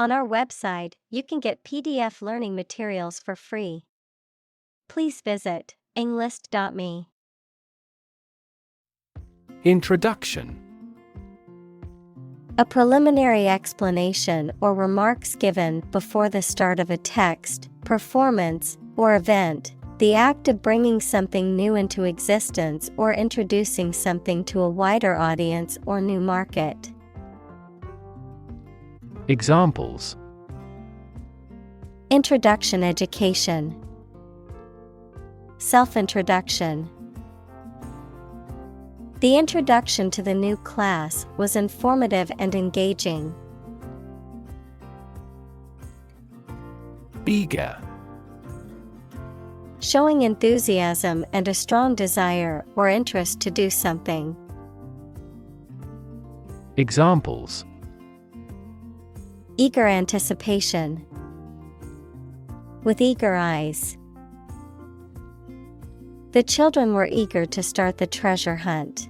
On our website, you can get PDF learning materials for free. Please visit englist.me. Introduction. A preliminary explanation or remarks given before the start of a text, performance, or event, the act of bringing something new into existence or introducing something to a wider audience or new market. Examples: Introduction education, self-introduction. The introduction to the new class was informative and engaging. Eager. Showing enthusiasm and a strong desire or interest to do something. Examples: Eager anticipation. With eager eyes. The children were eager to start the treasure hunt.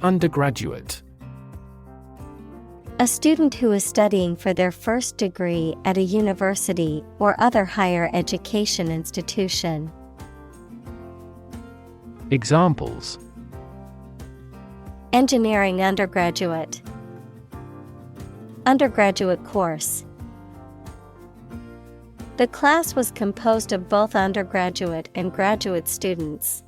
Undergraduate. A student who is studying for their first degree at a university or other higher education institution. Examples: Engineering undergraduate. Undergraduate course. The class was composed of both undergraduate and graduate students.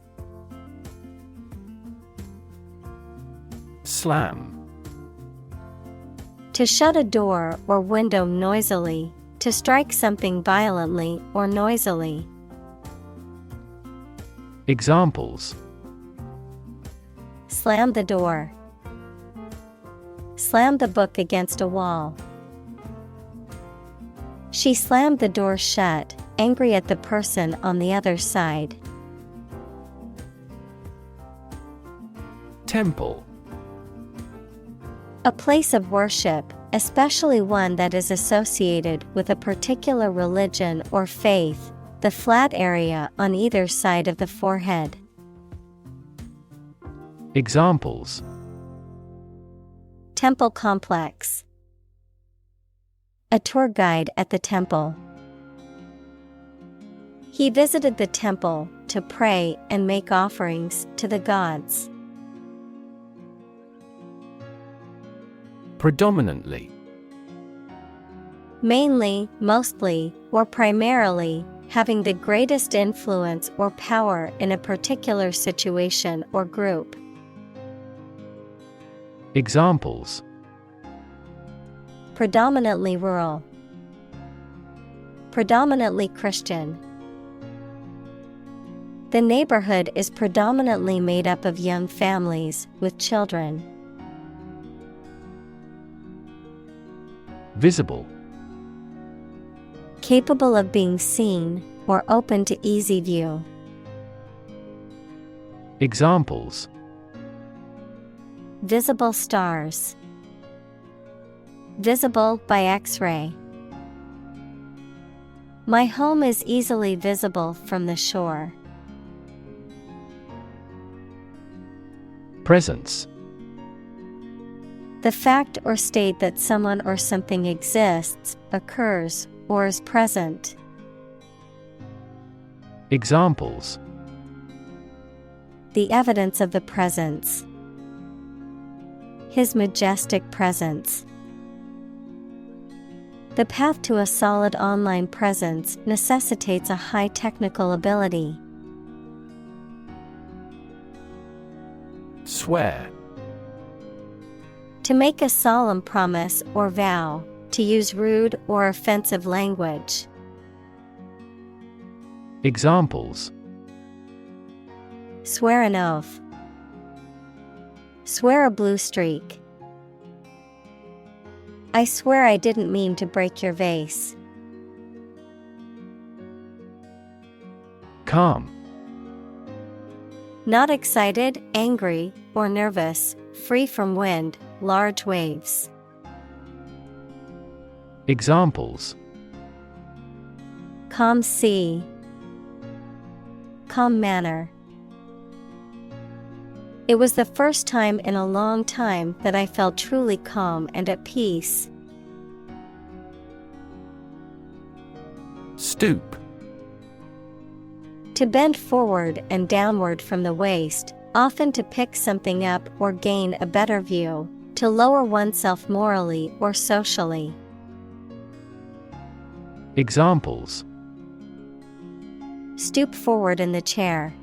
Slam. To shut a door or window noisily, to strike something violently or noisily. Examples: Slam the door. Slam the book against a wall. She slammed the door shut, angry at the person on the other side. Temple. A place of worship, especially one that is associated with a particular religion or faith, the flat area on either side of the forehead. Examples: Temple complex. A tour guide at the temple. He visited the temple to pray and make offerings to the gods. Predominantly. Mainly, mostly, or primarily, having the greatest influence or power in a particular situation or group. Examples: Predominantly rural. Predominantly Christian. The neighborhood is predominantly made up of young families with children. Visible. Capable of being seen or open to easy view. Examples: Visible stars. Visible by X-ray. My home is easily visible from the shore. Presence. The fact or state that someone or something exists, occurs, or is present. Examples: The evidence of the presence. His majestic presence. The path to a solid online presence necessitates a high technical ability. Swear. To make a solemn promise or vow, to use rude or offensive language. Examples: Swear an oath. Swear a blue streak. I swear I didn't mean to break your vase. Calm. Not excited, angry, or nervous, free from wind, large waves. Examples: Calm sea. Calm manner. It was the first time in a long time that I felt truly calm and at peace. Stoop. To bend forward and downward from the waist, often to pick something up or gain a better view, to lower oneself morally or socially. Examples: Stoop forward in the chair.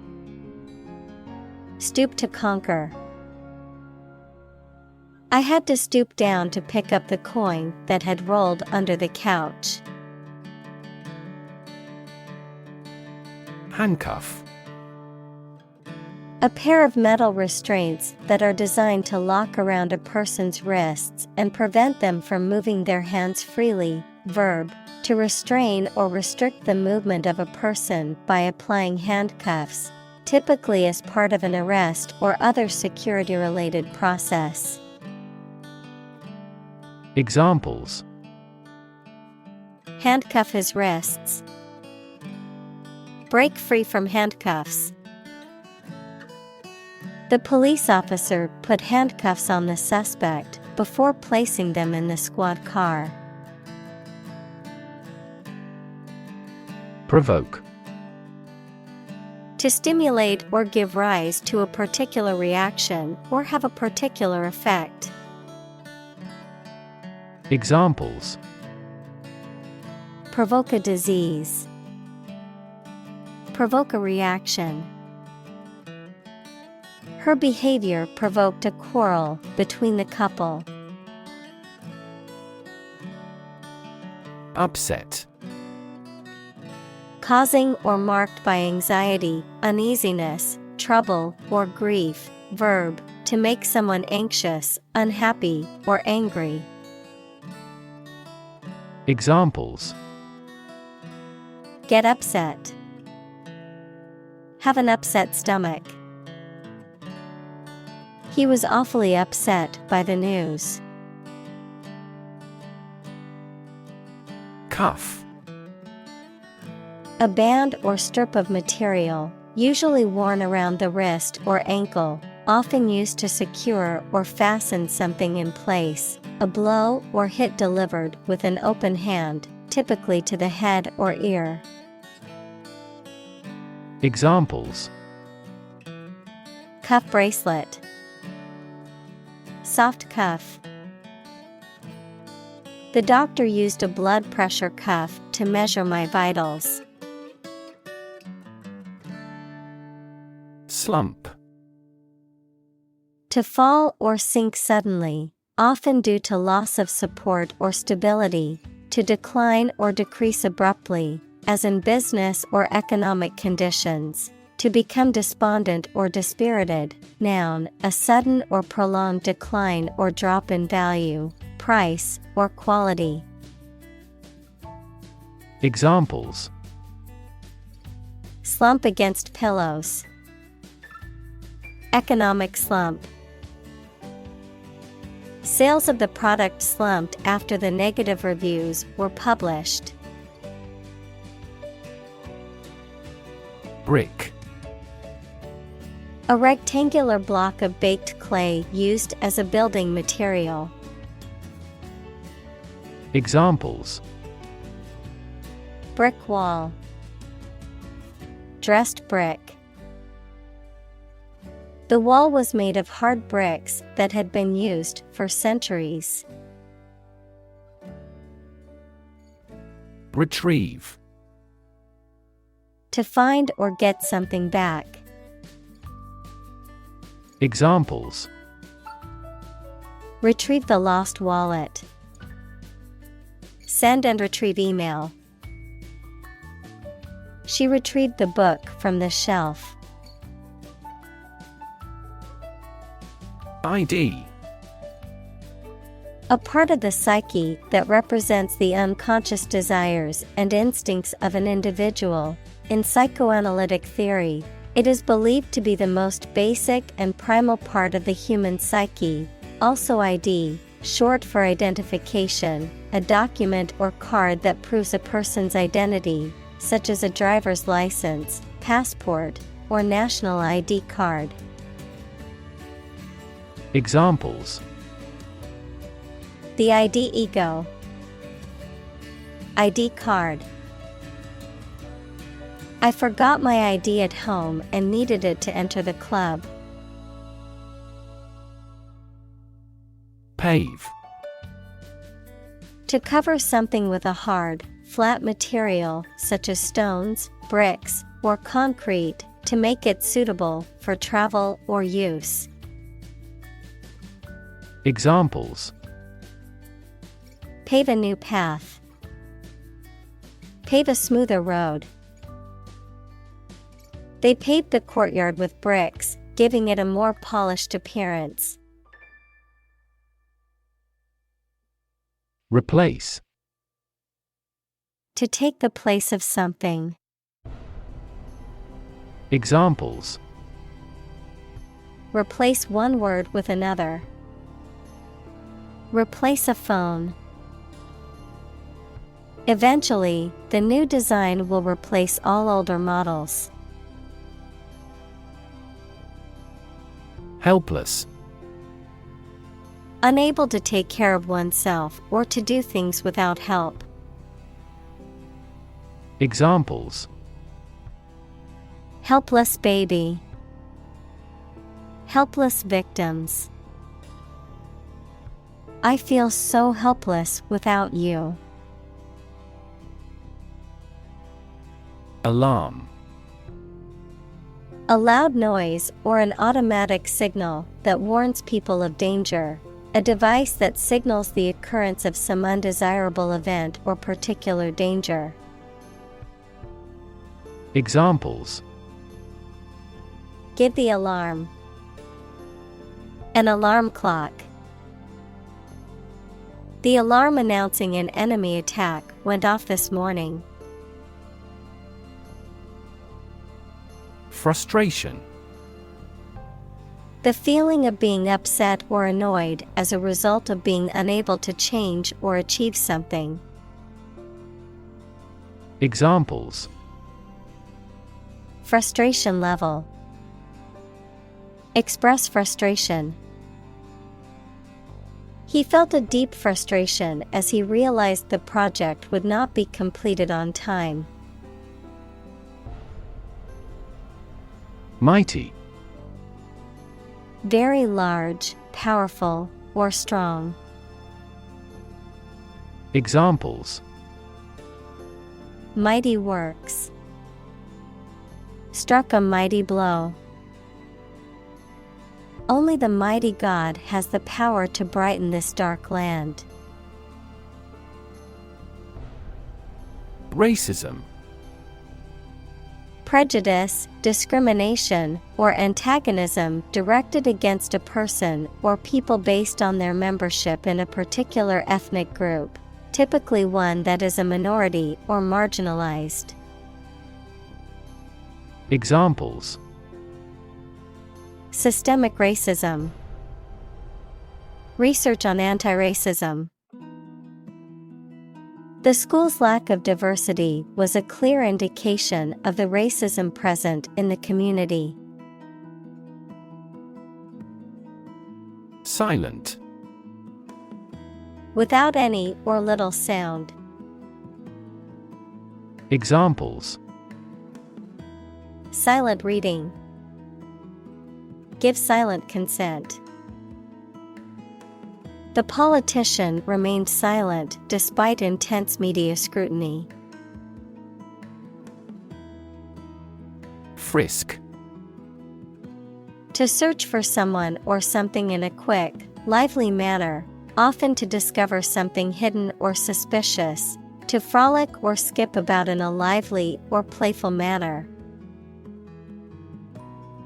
Stoop to conquer. I had to stoop down to pick up the coin that had rolled under the couch. Handcuff. A pair of metal restraints that are designed to lock around a person's wrists and prevent them from moving their hands freely. Verb, to restrain or restrict the movement of a person by applying handcuffs, typically as part of an arrest or other security-related process. Examples: Handcuff his wrists. Break free from handcuffs. The police officer put handcuffs on the suspect before placing them in the squad car. Provoke. To stimulate or give rise to a particular reaction or have a particular effect. Examples: Provoke a disease. Provoke a reaction. Her behavior provoked a quarrel between the couple. Upset. Causing or marked by anxiety, uneasiness, trouble, or grief. Verb, to make someone anxious, unhappy, or angry. Examples: Get upset. Have an upset stomach. He was awfully upset by the news. Cuff. A band or strip of material, usually worn around the wrist or ankle, often used to secure or fasten something in place. A blow or hit delivered with an open hand, typically to the head or ear. Examples: Cuff bracelet. Soft cuff. The doctor used a blood pressure cuff to measure my vitals. Slump. To fall or sink suddenly, often due to loss of support or stability, to decline or decrease abruptly, as in business or economic conditions. To become despondent or dispirited. Noun, a sudden or prolonged decline or drop in value, price, or quality. Examples: Slump against pillows. Economic slump. Sales of the product slumped after the negative reviews were published. Brick. A rectangular block of baked clay used as a building material. Examples: Brick wall. Dressed brick. The wall was made of hard bricks that had been used for centuries. Retrieve. To find or get something back. Examples: Retrieve the lost wallet. Send and retrieve email. She retrieved the book from the shelf. ID. A part of the psyche that represents the unconscious desires and instincts of an individual. In psychoanalytic theory, it is believed to be the most basic and primal part of the human psyche. Also ID, short for identification, a document or card that proves a person's identity, such as a driver's license, passport, or national ID card. Examples: the ID ego, ID card. I forgot my ID at home and needed it to enter the club. Pave. To cover something with a hard, flat material such as stones, bricks, or concrete to make it suitable for travel or use. Examples: pave a new path, pave a smoother road. They paved the courtyard with bricks, giving it a more polished appearance. Replace. To take the place of something. Examples: replace one word with another. Replace a phone. Eventually, the new design will replace all older models. Helpless. Unable to take care of oneself or to do things without help. Examples: helpless baby. Helpless victims. I feel so helpless without you. Alarm. A loud noise or an automatic signal that warns people of danger. A device that signals the occurrence of some undesirable event or particular danger. Examples: give the alarm. An alarm clock. The alarm announcing an enemy attack went off this morning. Frustration. The feeling of being upset or annoyed as a result of being unable to change or achieve something. Examples: frustration level. Express frustration. He felt a deep frustration as he realized the project would not be completed on time. Mighty. Very large, powerful, or strong. Examples: mighty works. Struck a mighty blow. Only the mighty God has the power to brighten this dark land. Racism. Prejudice, discrimination, or antagonism directed against a person or people based on their membership in a particular ethnic group, typically one that is a minority or marginalized. Examples: systemic racism. Research on anti-racism. The school's lack of diversity was a clear indication of the racism present in the community. Silent. Without any or little sound. Examples: silent reading. Give silent consent. The politician remained silent despite intense media scrutiny. Frisk. To search for someone or something in a quick, lively manner, often to discover something hidden or suspicious, to frolic or skip about in a lively or playful manner.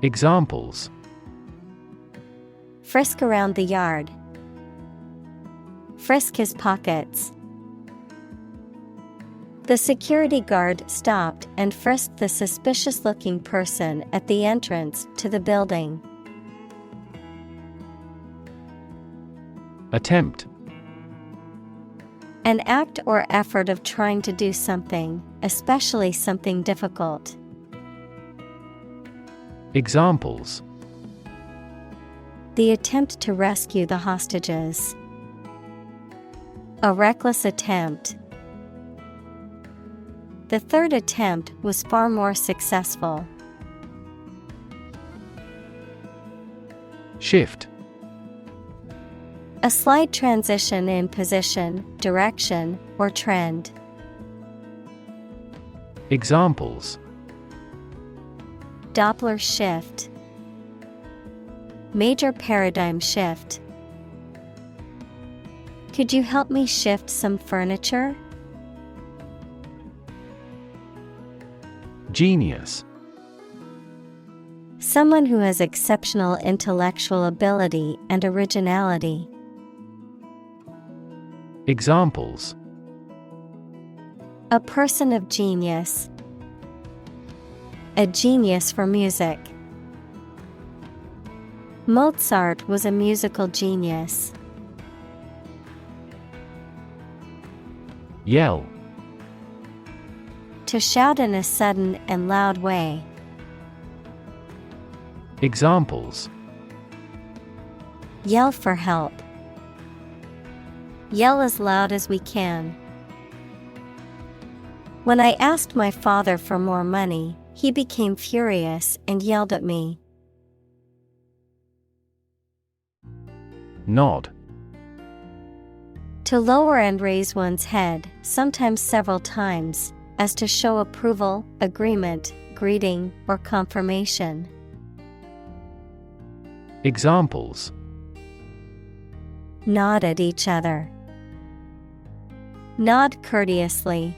Examples: frisk around the yard. Frisk his pockets. The security guard stopped and frisked the suspicious-looking person at the entrance to the building. Attempt. An act or effort of trying to do something, especially something difficult. Examples: The attempt to rescue the hostages. A reckless attempt. The third attempt was far more successful. Shift. A slight transition in position, direction, or trend. Examples: Doppler shift. Major paradigm shift. Could you help me shift some furniture? Genius. Someone who has exceptional intellectual ability and originality. Examples: A person of genius. A genius for music. Mozart was a musical genius. Yell. To shout in a sudden and loud way. Examples: Yell for help. Yell as loud as we can. When I asked my father for more money, he became furious and yelled at me. Nod. To lower and raise one's head, sometimes several times, as to show approval, agreement, greeting, or confirmation. Examples: Nod at each other. Nod courteously.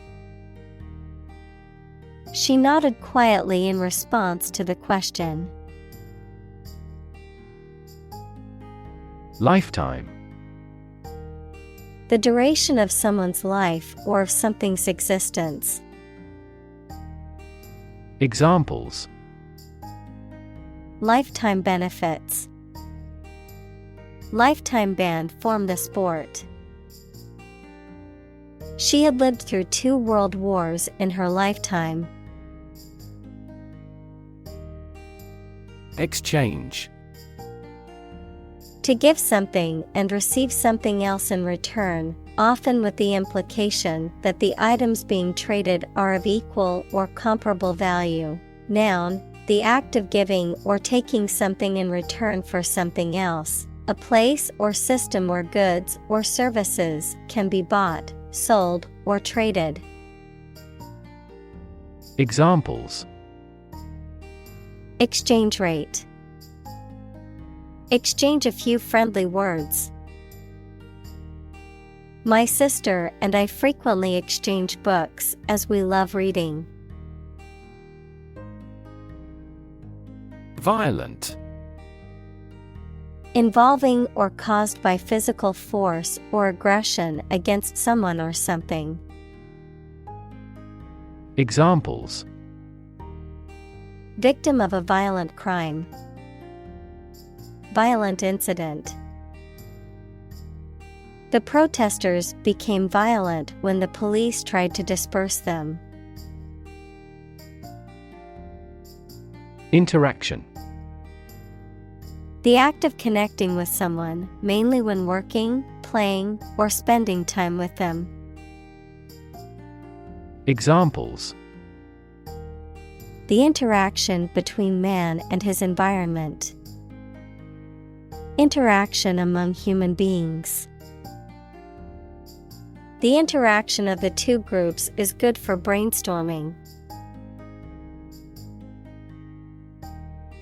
She nodded quietly in response to the question. Lifetime. The duration of someone's life or of something's existence. Examples: Lifetime benefits. Lifetime ban from the sport. She had lived through 2 world wars in her lifetime. Exchange. To give something and receive something else in return, often with the implication that the items being traded are of equal or comparable value. Noun, the act of giving or taking something in return for something else. A place or system where goods or services can be bought, sold, or traded. Examples: Exchange rate. Exchange a few friendly words. My sister and I frequently exchange books as we love reading. Violent. Involving or caused by physical force or aggression against someone or something. Examples: Victim of a violent crime. Violent incident. The protesters became violent when the police tried to disperse them. Interaction. The act of connecting with someone, mainly when working, playing, or spending time with them. Examples: The interaction between man and his environment. Interaction among human beings. The interaction of the 2 groups is good for brainstorming.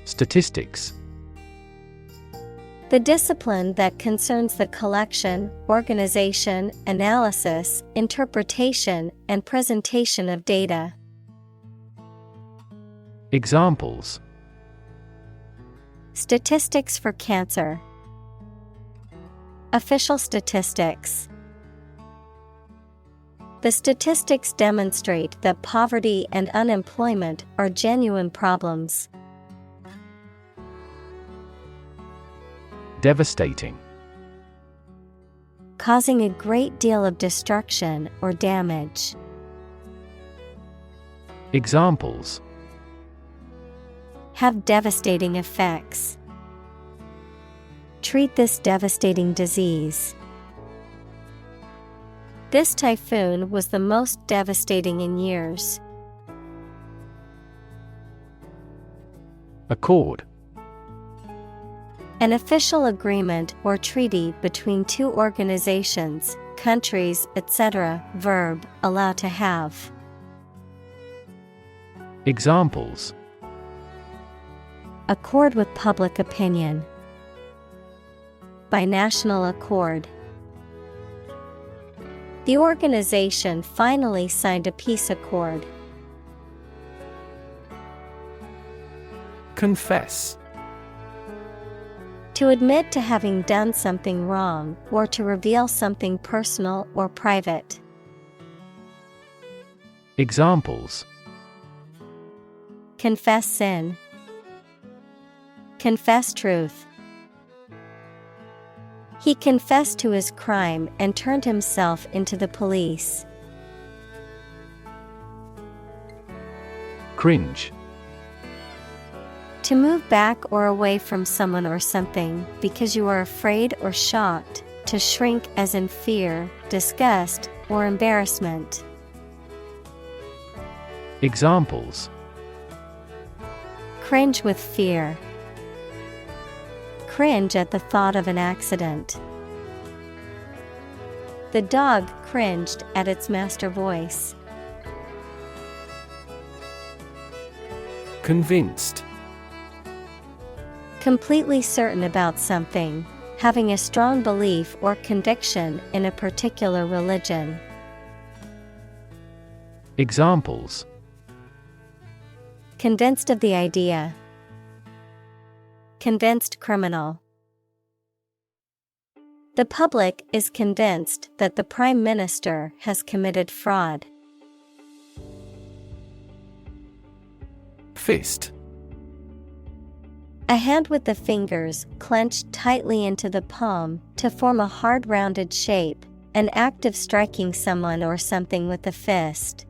Statistics. The discipline that concerns the collection, organization, analysis, interpretation, and presentation of data. Examples: Statistics for cancer. Official statistics. The statistics demonstrate that poverty and unemployment are genuine problems. Devastating. Causing a great deal of destruction or damage. treat this devastating disease. This typhoon was the most devastating in years. Accord. An official agreement or treaty between two organizations, countries, etc. Verb, allow to have. Examples: accord with public opinion. By national accord. The organization finally signed a peace accord. Confess. To admit to having done something wrong or to reveal something personal or private. Examples: confess sin. Confess truth. He confessed to his crime and turned himself into the police. Cringe. To move back or away from someone or something because you are afraid or shocked, to shrink as in fear, disgust, or embarrassment. Examples: cringe with fear. Cringe at the thought of an accident. The dog cringed at its master's voice. Convinced. Completely certain about something, having a strong belief or conviction in a particular religion. Examples: convinced of the idea. Convinced criminal. The public is convinced that the Prime Minister has committed fraud. Fist. A hand with the fingers clenched tightly into the palm to form a hard rounded shape, an act of striking someone or something with a fist.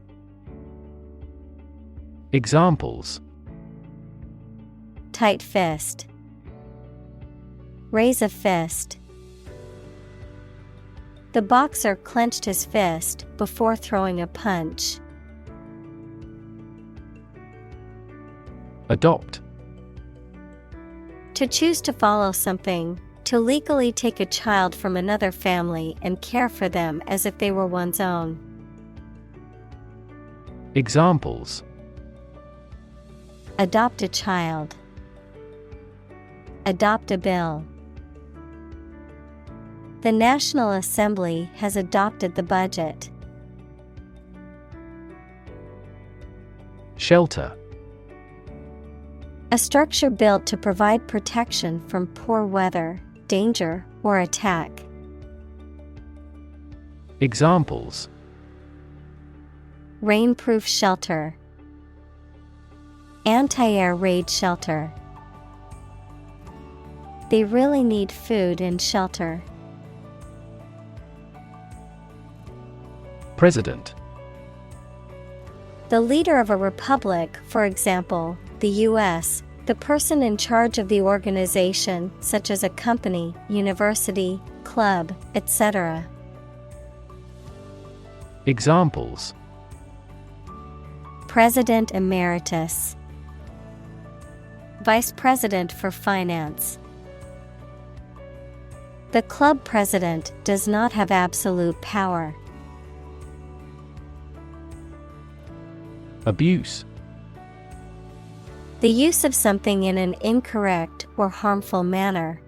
Examples: tight fist. Raise a fist. The boxer clenched his fist before throwing a punch. Adopt. To choose to follow something, to legally take a child from another family and care for them as if they were one's own. Examples: adopt a child. Adopt a bill. The National Assembly has adopted the budget. Shelter. A structure built to provide protection from poor weather, danger, or attack. Examples: rainproof shelter. Anti-air raid shelter. They really need food and shelter. President. The leader of a republic, for example, the U.S., the person in charge of the organization, such as a company, university, club, etc. Examples: President Emeritus. Vice President for Finance. The club president does not have absolute power. Abuse. The use of something in an incorrect or harmful manner.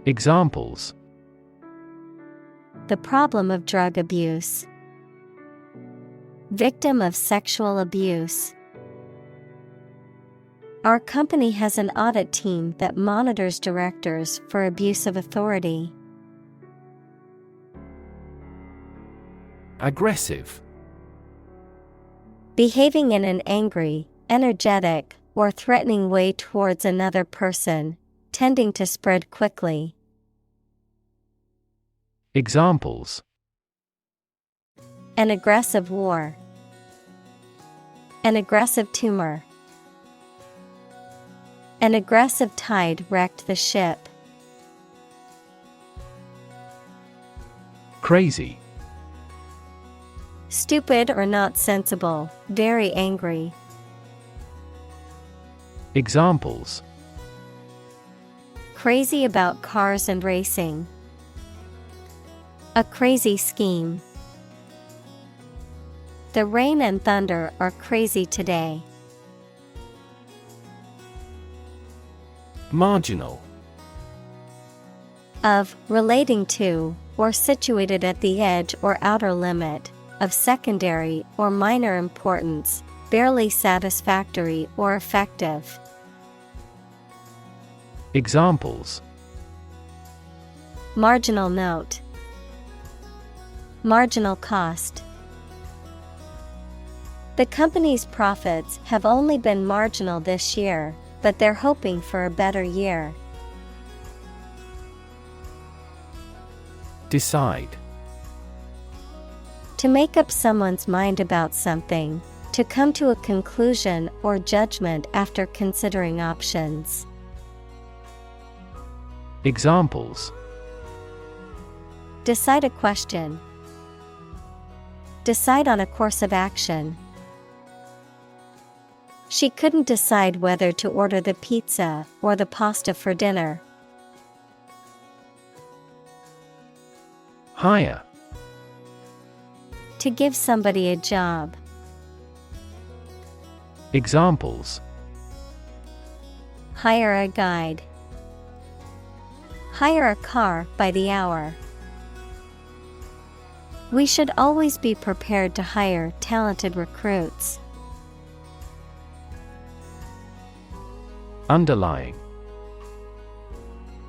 Examples: the problem of drug abuse. Victim of sexual abuse. Our company has an audit team that monitors directors for abuse of authority. Aggressive. Behaving in an angry, energetic, or threatening way towards another person, tending to spread quickly. Examples: an aggressive war. An aggressive tumor. An aggressive tide wrecked the ship. Crazy. Stupid or not sensible, very angry. Examples: Crazy about cars and racing. A crazy scheme. The rain and thunder are crazy today. Marginal. Of, relating to, or situated at the edge or outer limit, of secondary or minor importance, barely satisfactory or effective. Examples: Marginal note. Marginal cost. The company's profits have only been marginal this year, but they're hoping for a better year. Decide. To make up someone's mind about something, to come to a conclusion or judgment after considering options. Examples: Decide a question. Decide on a course of action. She couldn't decide whether to order the pizza or the pasta for dinner. Hire. To give somebody a job. Examples: Hire a guide. Hire a car by the hour. We should always be prepared to hire talented recruits. Underlying.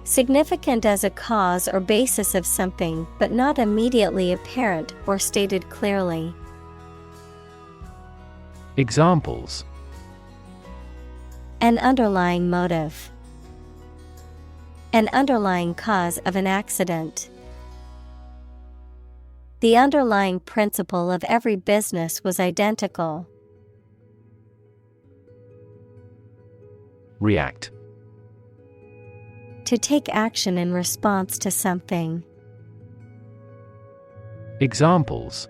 Significant as a cause or basis of something, but not immediately apparent or stated clearly. Examples: An underlying motive. An underlying cause of an accident. The underlying principle of every business was identical. React. To take action in response to something. Examples: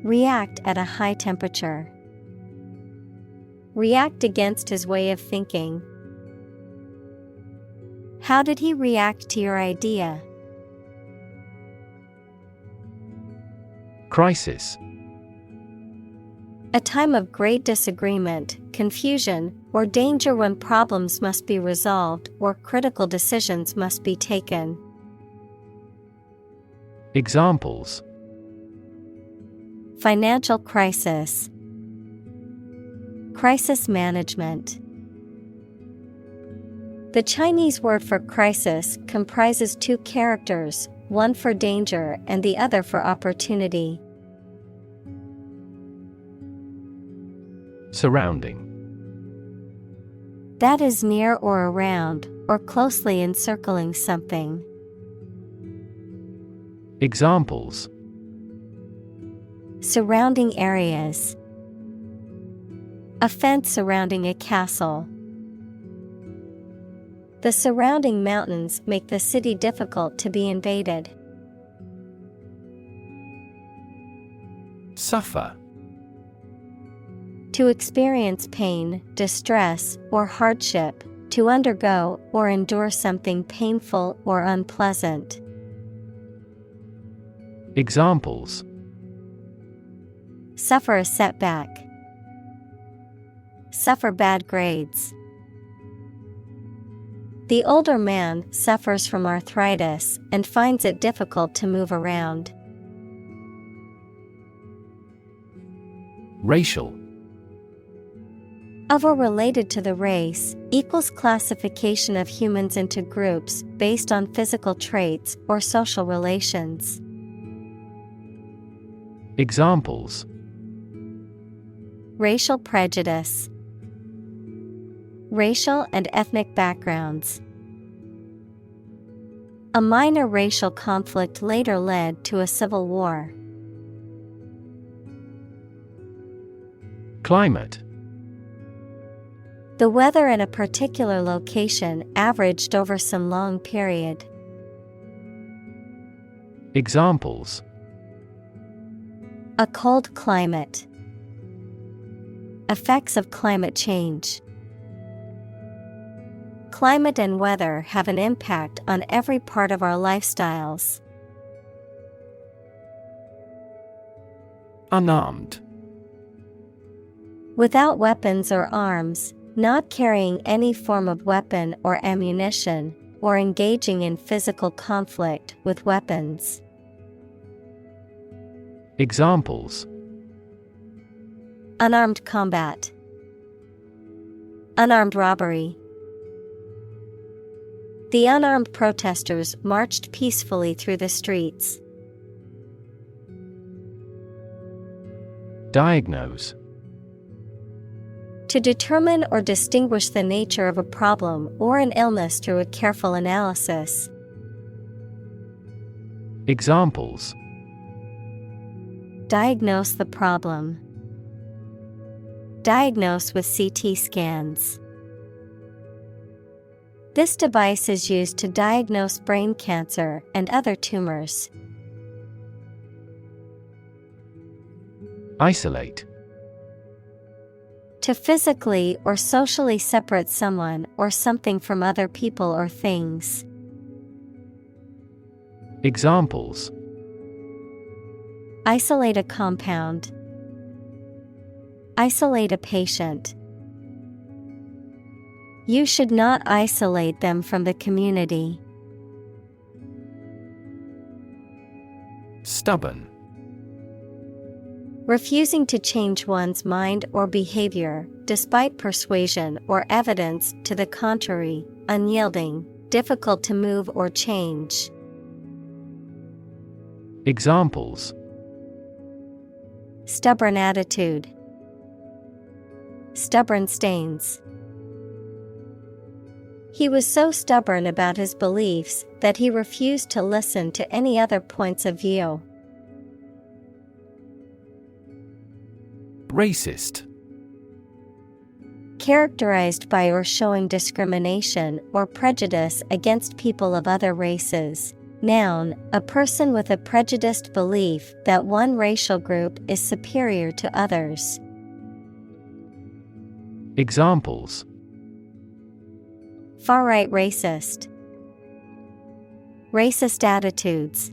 React at a high temperature. React against his way of thinking. How did he react to your idea? Crisis. A time of great disagreement, confusion, or danger when problems must be resolved or critical decisions must be taken. Examples: Financial crisis. Crisis management. The Chinese word for crisis comprises two characters, one for danger and the other for opportunity. Surrounding. That is near or around, or closely encircling something. Examples: Surrounding areas. A fence surrounding a castle. The surrounding mountains make the city difficult to be invaded. Suffer. To experience pain, distress, or hardship, to undergo or endure something painful or unpleasant. Examples: Suffer a setback. Suffer bad grades. The older man suffers from arthritis and finds it difficult to move around. Racial. Of or related to the race, equals classification of humans into groups based on physical traits or social relations. Examples: Racial prejudice. Racial and ethnic backgrounds. A minor racial conflict later led to a civil war. Climate. The weather in a particular location averaged over some long period. Examples: A cold climate. Effects of climate change. Climate and weather have an impact on every part of our lifestyles. Unarmed. Without weapons or arms, not carrying any form of weapon or ammunition, or engaging in physical conflict with weapons. Examples: Unarmed combat. Unarmed robbery. The unarmed protesters marched peacefully through the streets. Diagnose. To determine or distinguish the nature of a problem or an illness through a careful analysis. Examples: Diagnose the problem. Diagnose with CT scans. This device is used to diagnose brain cancer and other tumors. Isolate. To physically or socially separate someone or something from other people or things. Examples: Isolate a compound. Isolate a patient. You should not isolate them from the community. Stubborn. Refusing to change one's mind or behavior, despite persuasion or evidence to the contrary, unyielding, difficult to move or change. Examples: Stubborn attitude. Stubborn stains. He was so stubborn about his beliefs that he refused to listen to any other points of view. Racist. Characterized by or showing discrimination or prejudice against people of other races. Noun, a person with a prejudiced belief that one racial group is superior to others. Examples: Far-right racist. Racist attitudes.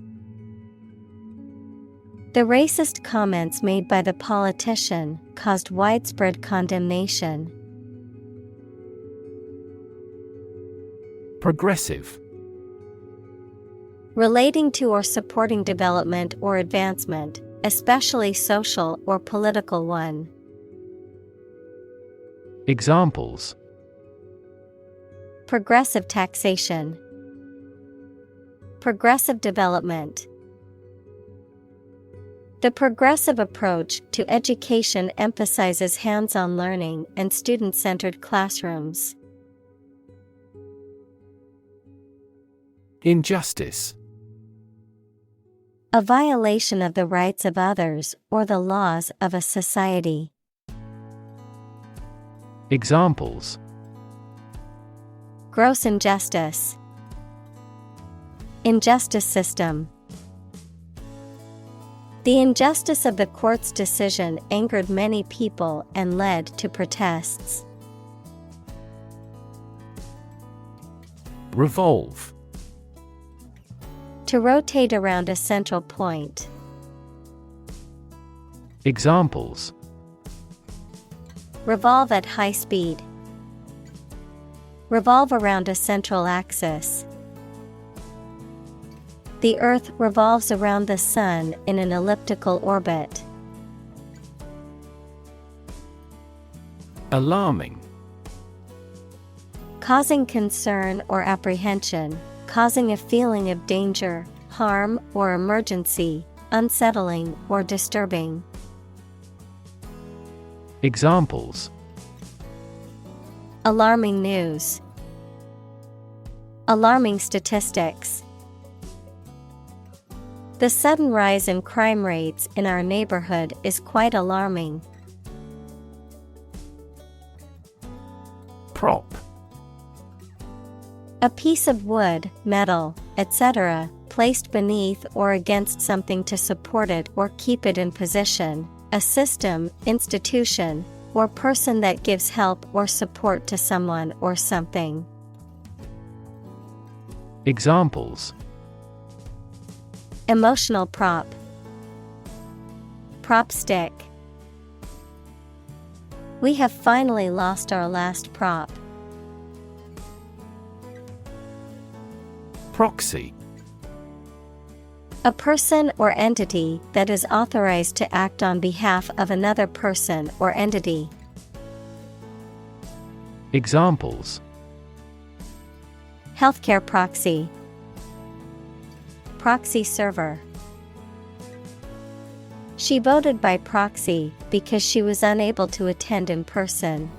The racist comments made by the politician caused widespread condemnation. Progressive. Relating to or supporting development or advancement, especially social or political one. Examples: Progressive taxation. Progressive development. The progressive approach to education emphasizes hands-on learning and student-centered classrooms. Injustice. A violation of the rights of others or the laws of a society. Examples: Gross injustice. Injustice system. The injustice of the court's decision angered many people and led to protests. Revolve. To rotate around a central point. Examples: Revolve at high speed. Revolve around a central axis. The Earth revolves around the Sun in an elliptical orbit. Alarming. Causing concern or apprehension, causing a feeling of danger, harm, or emergency, unsettling or disturbing. Examples: Alarming news. Alarming statistics. The sudden rise in crime rates in our neighborhood is quite alarming. Prop. A piece of wood, metal, etc., placed beneath or against something to support it or keep it in position, a system, institution, or person that gives help or support to someone or something. Examples: Emotional prop. Prop stick. We have finally lost our last prop. Proxy. A person or entity that is authorized to act on behalf of another person or entity. Examples: Healthcare proxy. Proxy server. She voted by proxy because she was unable to attend in person.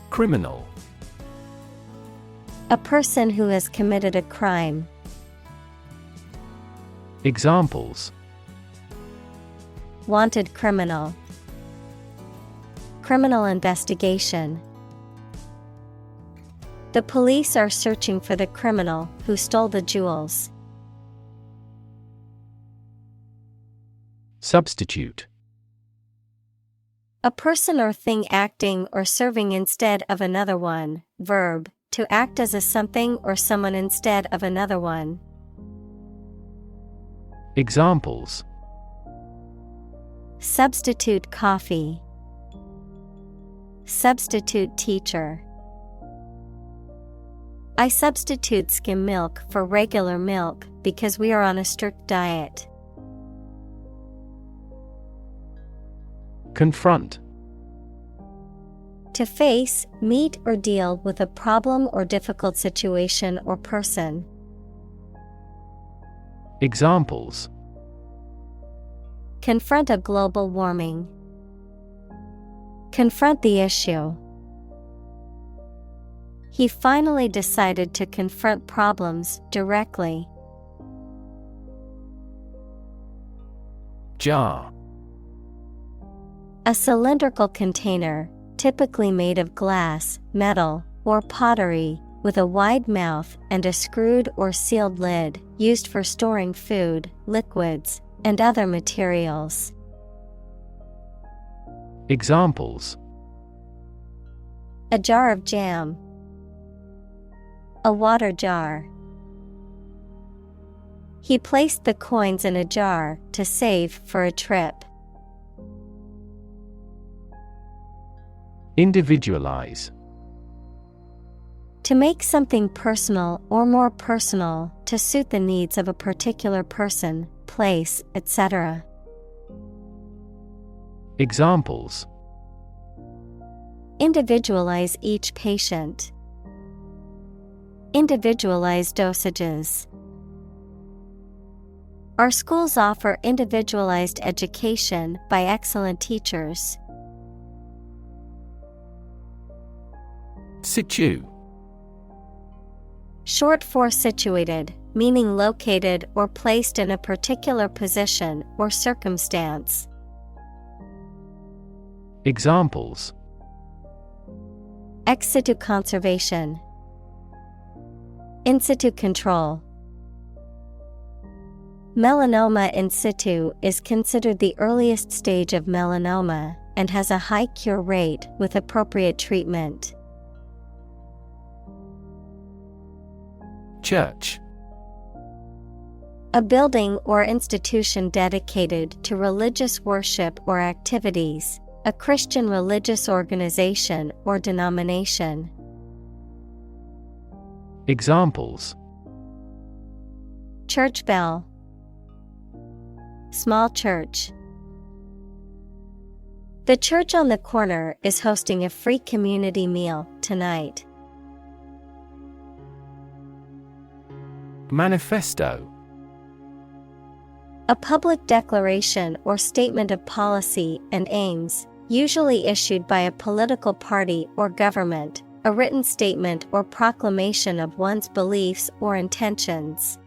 Criminal. A person who has committed a crime. Examples: Wanted criminal. Criminal investigation. The police are searching for the criminal who stole the jewels. Substitute. A person or thing acting or serving instead of another one. Verb, to act as a something or someone instead of another one. Examples: Substitute coffee. Substitute teacher. I substitute skim milk for regular milk because we are on a strict diet. Confront. To face, meet or deal with a problem or difficult situation or person. Examples: Confront a global warming. Confront the issue. He finally decided to confront problems directly. Jar. A cylindrical container, typically made of glass, metal, or pottery, with a wide mouth and a screwed or sealed lid, used for storing food, liquids, and other materials. Examples: A jar of jam. A water jar. He placed the coins in a jar to save for a trip. Individualize. To make something personal or more personal to suit the needs of a particular person, place, etc. Examples: Individualize each patient. Individualize dosages. Our schools offer individualized education by excellent teachers. Situ. Short for situated, meaning located or placed in a particular position or circumstance. Examples: Ex situ conservation. In situ control. Melanoma in situ is considered the earliest stage of melanoma and has a high cure rate with appropriate treatment. Church. A building or institution dedicated to religious worship or activities, a Christian religious organization or denomination. Examples: Church bell. Small church. The church on the corner is hosting a free community meal tonight. Manifesto. A public declaration or statement of policy and aims, usually issued by a political party or government, a written statement or proclamation of one's beliefs or intentions.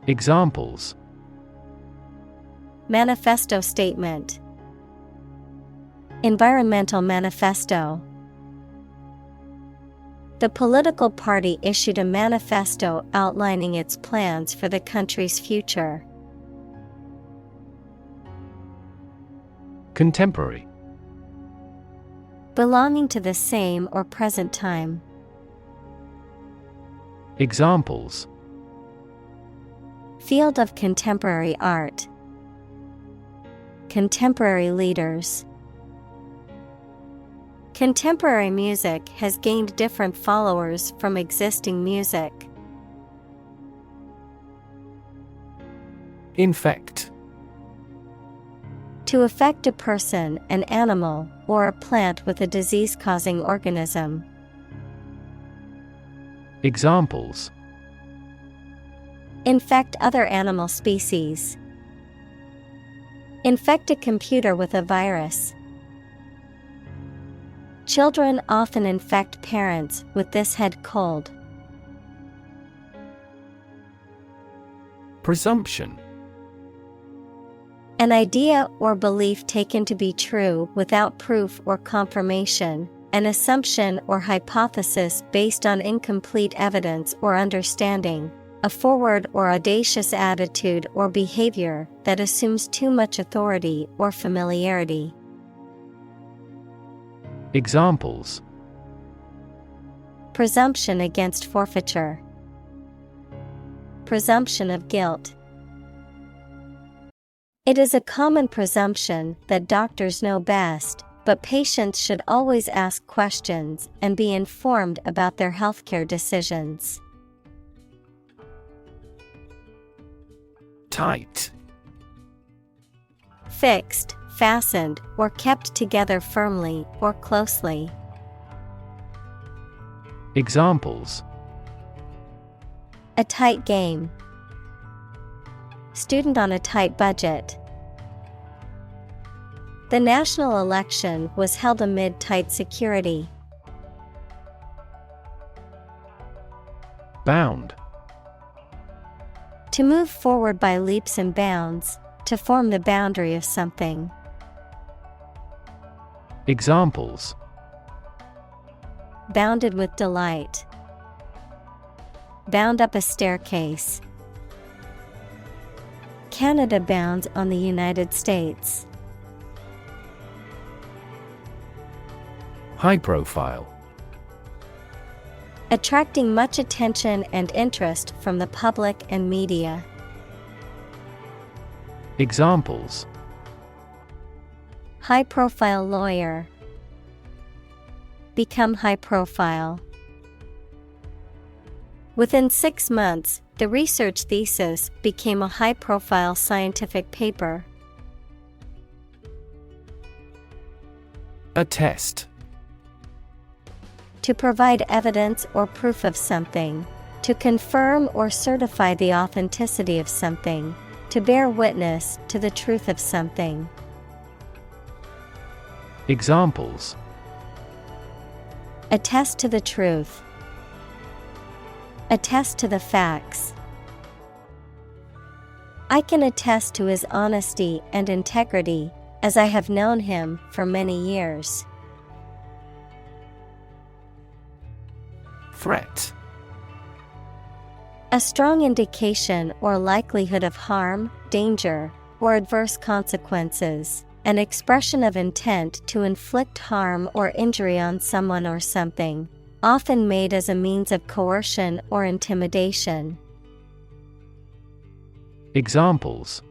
Examples: Manifesto statement. Environmental manifesto. The political party issued a manifesto outlining its plans for the country's future. Contemporary. Belonging to the same or present time. Examples: Field of contemporary art. Contemporary leaders. Contemporary music has gained different followers from existing music. Infect. To affect a person, an animal, or a plant with a disease-causing organism. Examples: Infect other animal species. Infect a computer with a virus. Children often infect parents with this head cold. Presumption. An idea or belief taken to be true without proof or confirmation, an assumption or hypothesis based on incomplete evidence or understanding, a forward or audacious attitude or behavior that assumes too much authority or familiarity. Examples: Presumption against forfeiture. Presumption of guilt. It is a common presumption that doctors know best, but patients should always ask questions and be informed about their healthcare decisions. Tight. Fixed, fastened, or kept together firmly or closely. Examples: A tight game. Student on a tight budget. The national election was held amid tight security. Bound. To move forward by leaps and bounds, to form the boundary of something. Examples: Bounded with delight. Bound up a staircase. Canada bounds on the United States. High profile. Attracting much attention and interest from the public and media. Examples: High-profile lawyer. Become high-profile. Within 6 months, the research thesis became a high-profile scientific paper. Attest. To provide evidence or proof of something. To confirm or certify the authenticity of something. To bear witness to the truth of something. Examples: Attest to the truth. Attest to the facts. I can attest to his honesty and integrity, as I have known him for many years. Threat. A strong indication or likelihood of harm, danger, or adverse consequences. An expression of intent to inflict harm or injury on someone or something, often made as a means of coercion or intimidation. Examples: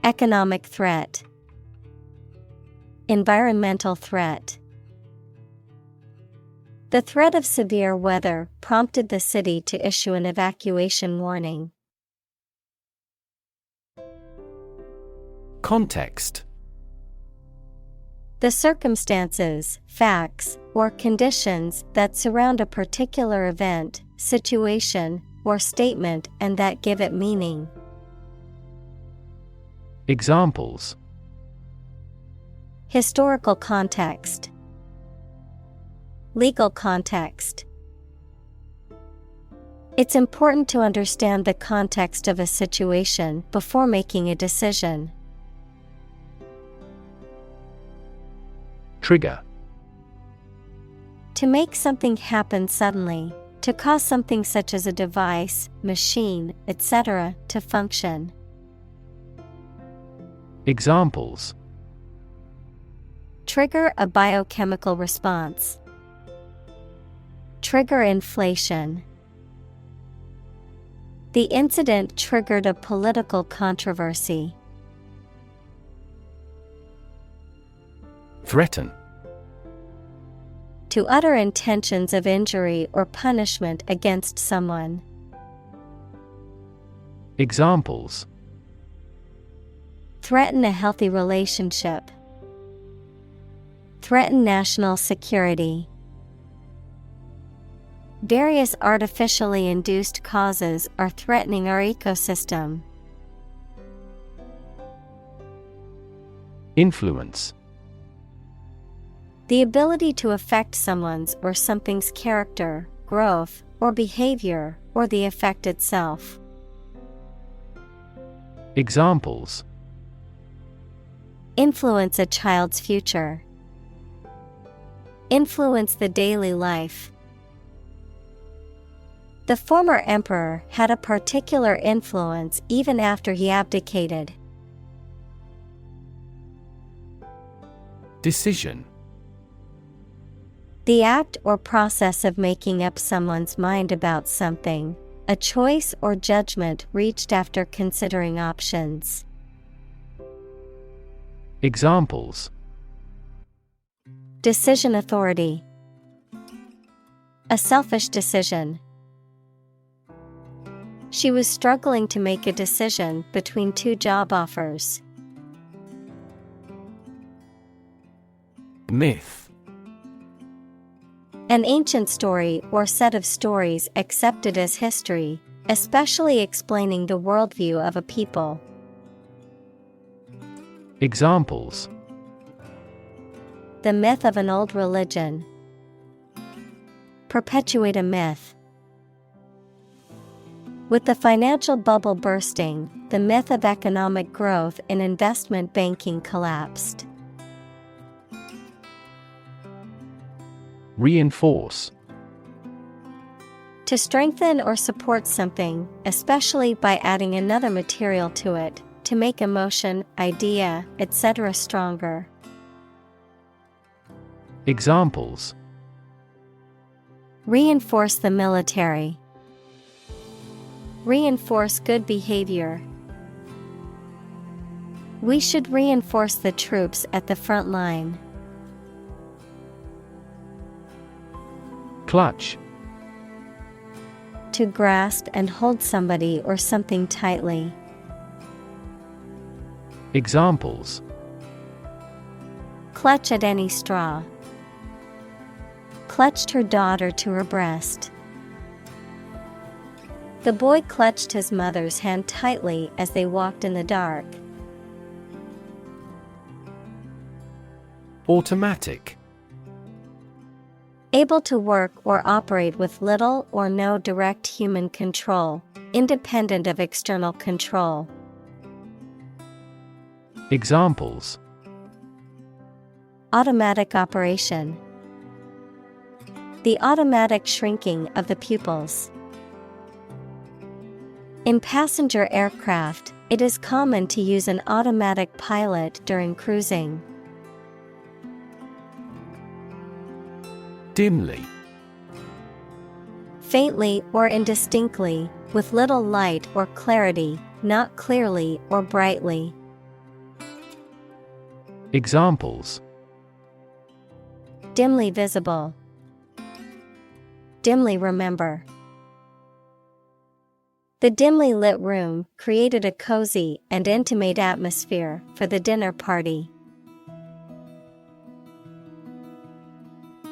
Economic threat. Environmental threat. The threat of severe weather prompted the city to issue an evacuation warning. Context. The circumstances, facts, or conditions that surround a particular event, situation, or statement and that give it meaning. Examples: Historical context. Legal context. It's important to understand the context of a situation before making a decision. Trigger. To make something happen suddenly, to cause something such as a device, machine, etc., to function. Examples: Trigger a biochemical response. Trigger inflation. The incident triggered a political controversy. Threaten. To utter intentions of injury or punishment against someone. Examples: Threaten a healthy relationship. Threaten national security. Various artificially induced causes are threatening our ecosystem. Influence. The ability to affect someone's or something's character, growth, or behavior, or the effect itself. Examples: Influence a child's future. Influence the daily life. The former emperor had a particular influence even after he abdicated. Decision. The act or process of making up someone's mind about something, a choice or judgment reached after considering options. Examples: Decision authority. A selfish decision. She was struggling to make a decision between two job offers. Myth. An ancient story or set of stories accepted as history, especially explaining the worldview of a people. Examples: The myth of an old religion. Perpetuate a myth. With the financial bubble bursting, the myth of economic growth in investment banking collapsed. Reinforce. To strengthen or support something, especially by adding another material to it, to make emotion, idea, etc. stronger. Examples: Reinforce the military. Reinforce good behavior. We should reinforce the troops at the front line. Clutch. To grasp and hold somebody or something tightly. Examples: Clutch at any straw. Clutched her daughter to her breast. The boy clutched his mother's hand tightly as they walked in the dark. Automatic. Able to work or operate with little or no direct human control, independent of external control. Examples: Automatic operation. The automatic shrinking of the pupils. In passenger aircraft, it is common to use an automatic pilot during cruising. Dimly. Faintly or indistinctly, with little light or clarity, not clearly or brightly. Examples: Dimly visible. Dimly remember. The dimly lit room created a cozy and intimate atmosphere for the dinner party.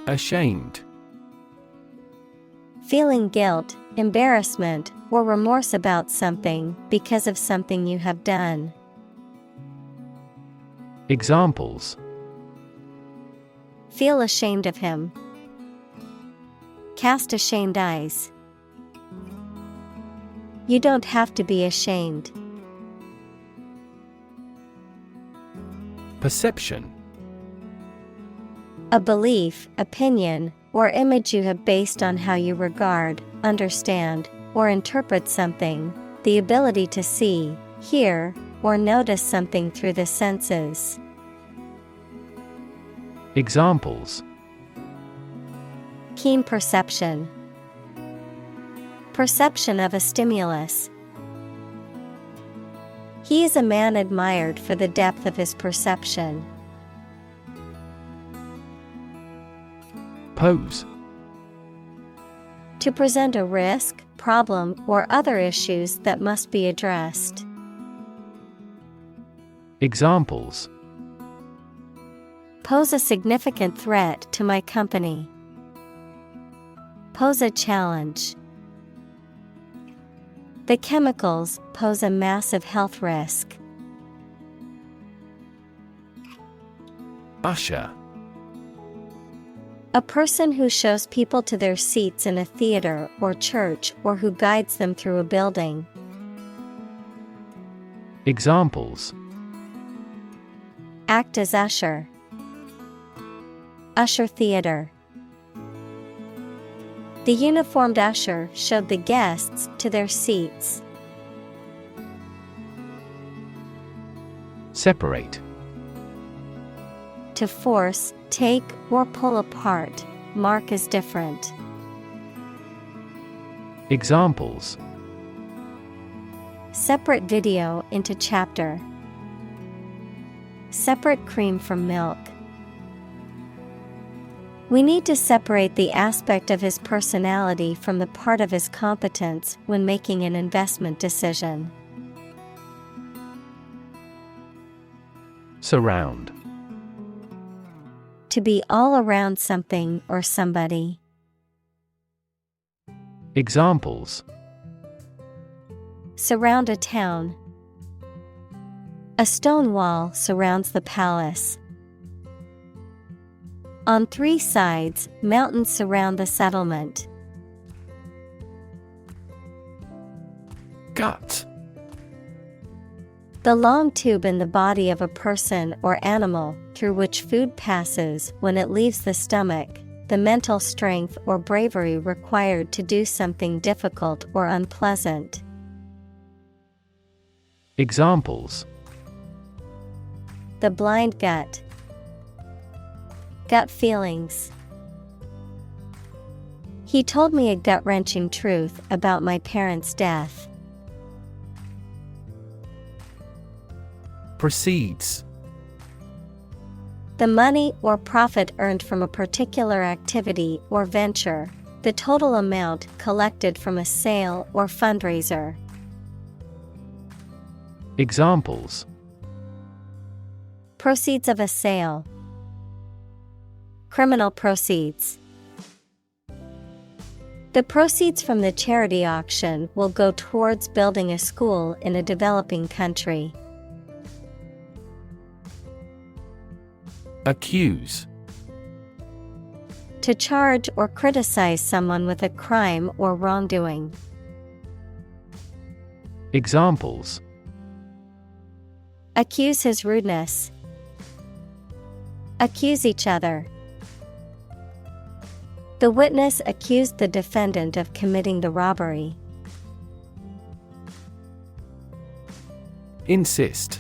Ashamed. Feeling guilt, embarrassment, or remorse about something because of something you have done. Examples: Feel ashamed of him. Cast ashamed eyes. You don't have to be ashamed. Perception. A belief, opinion, or image you have based on how you regard, understand, or interpret something, the ability to see, hear, or notice something through the senses. Examples: Keen perception. Perception of a stimulus. He is a man admired for the depth of his perception. Pose. To present a risk, problem, or other issues that must be addressed. Examples: Pose a significant threat to my company. Pose a challenge. The chemicals pose a massive health risk. Usher. A person who shows people to their seats in a theater or church or who guides them through a building. Examples: Act as usher. Usher theater. The uniformed usher showed the guests to their seats. Separate. To force, take, or pull apart, mark as different. Examples: Separate video into chapter. Separate cream from milk. We need to separate the aspect of his personality from the part of his competence when making an investment decision. Surround. To be all around something or somebody. Examples: Surround a town. A stone wall surrounds the palace. On 3 sides, mountains surround the settlement. Gut. The long tube in the body of a person or animal through which food passes when it leaves the stomach, the mental strength or bravery required to do something difficult or unpleasant. Examples: The blind gut. Gut feelings. He told me a gut-wrenching truth about my parents' death. Proceeds. The money or profit earned from a particular activity or venture, the total amount collected from a sale or fundraiser. Examples: Proceeds of a sale. Criminal proceeds. The proceeds from the charity auction will go towards building a school in a developing country. Accuse. To charge or criticize someone with a crime or wrongdoing. Examples: Accuse his rudeness. Accuse each other. The witness accused the defendant of committing the robbery. Insist.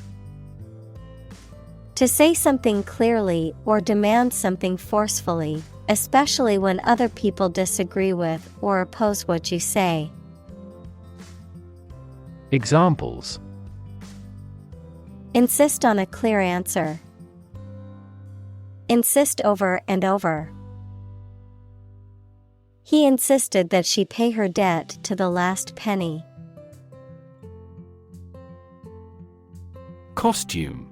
To say something clearly or demand something forcefully, especially when other people disagree with or oppose what you say. Examples: Insist on a clear answer. Insist over and over. He insisted that she pay her debt to the last penny. Costume.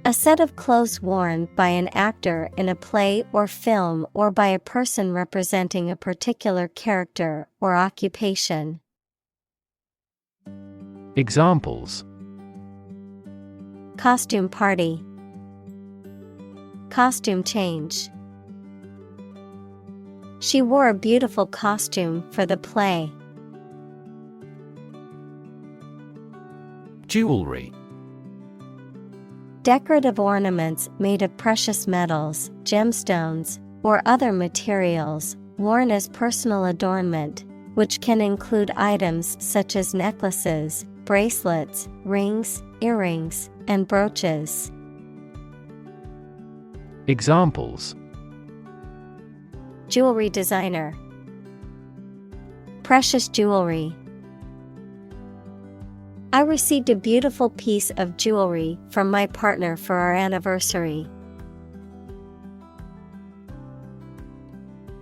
A set of clothes worn by an actor in a play or film or by a person representing a particular character or occupation. Examples: Costume party. Costume change. She wore a beautiful costume for the play. Jewelry. Decorative ornaments made of precious metals, gemstones, or other materials, worn as personal adornment, which can include items such as necklaces, bracelets, rings, earrings, and brooches. Examples: Jewelry designer. Precious jewelry. I received a beautiful piece of jewelry from my partner for our anniversary.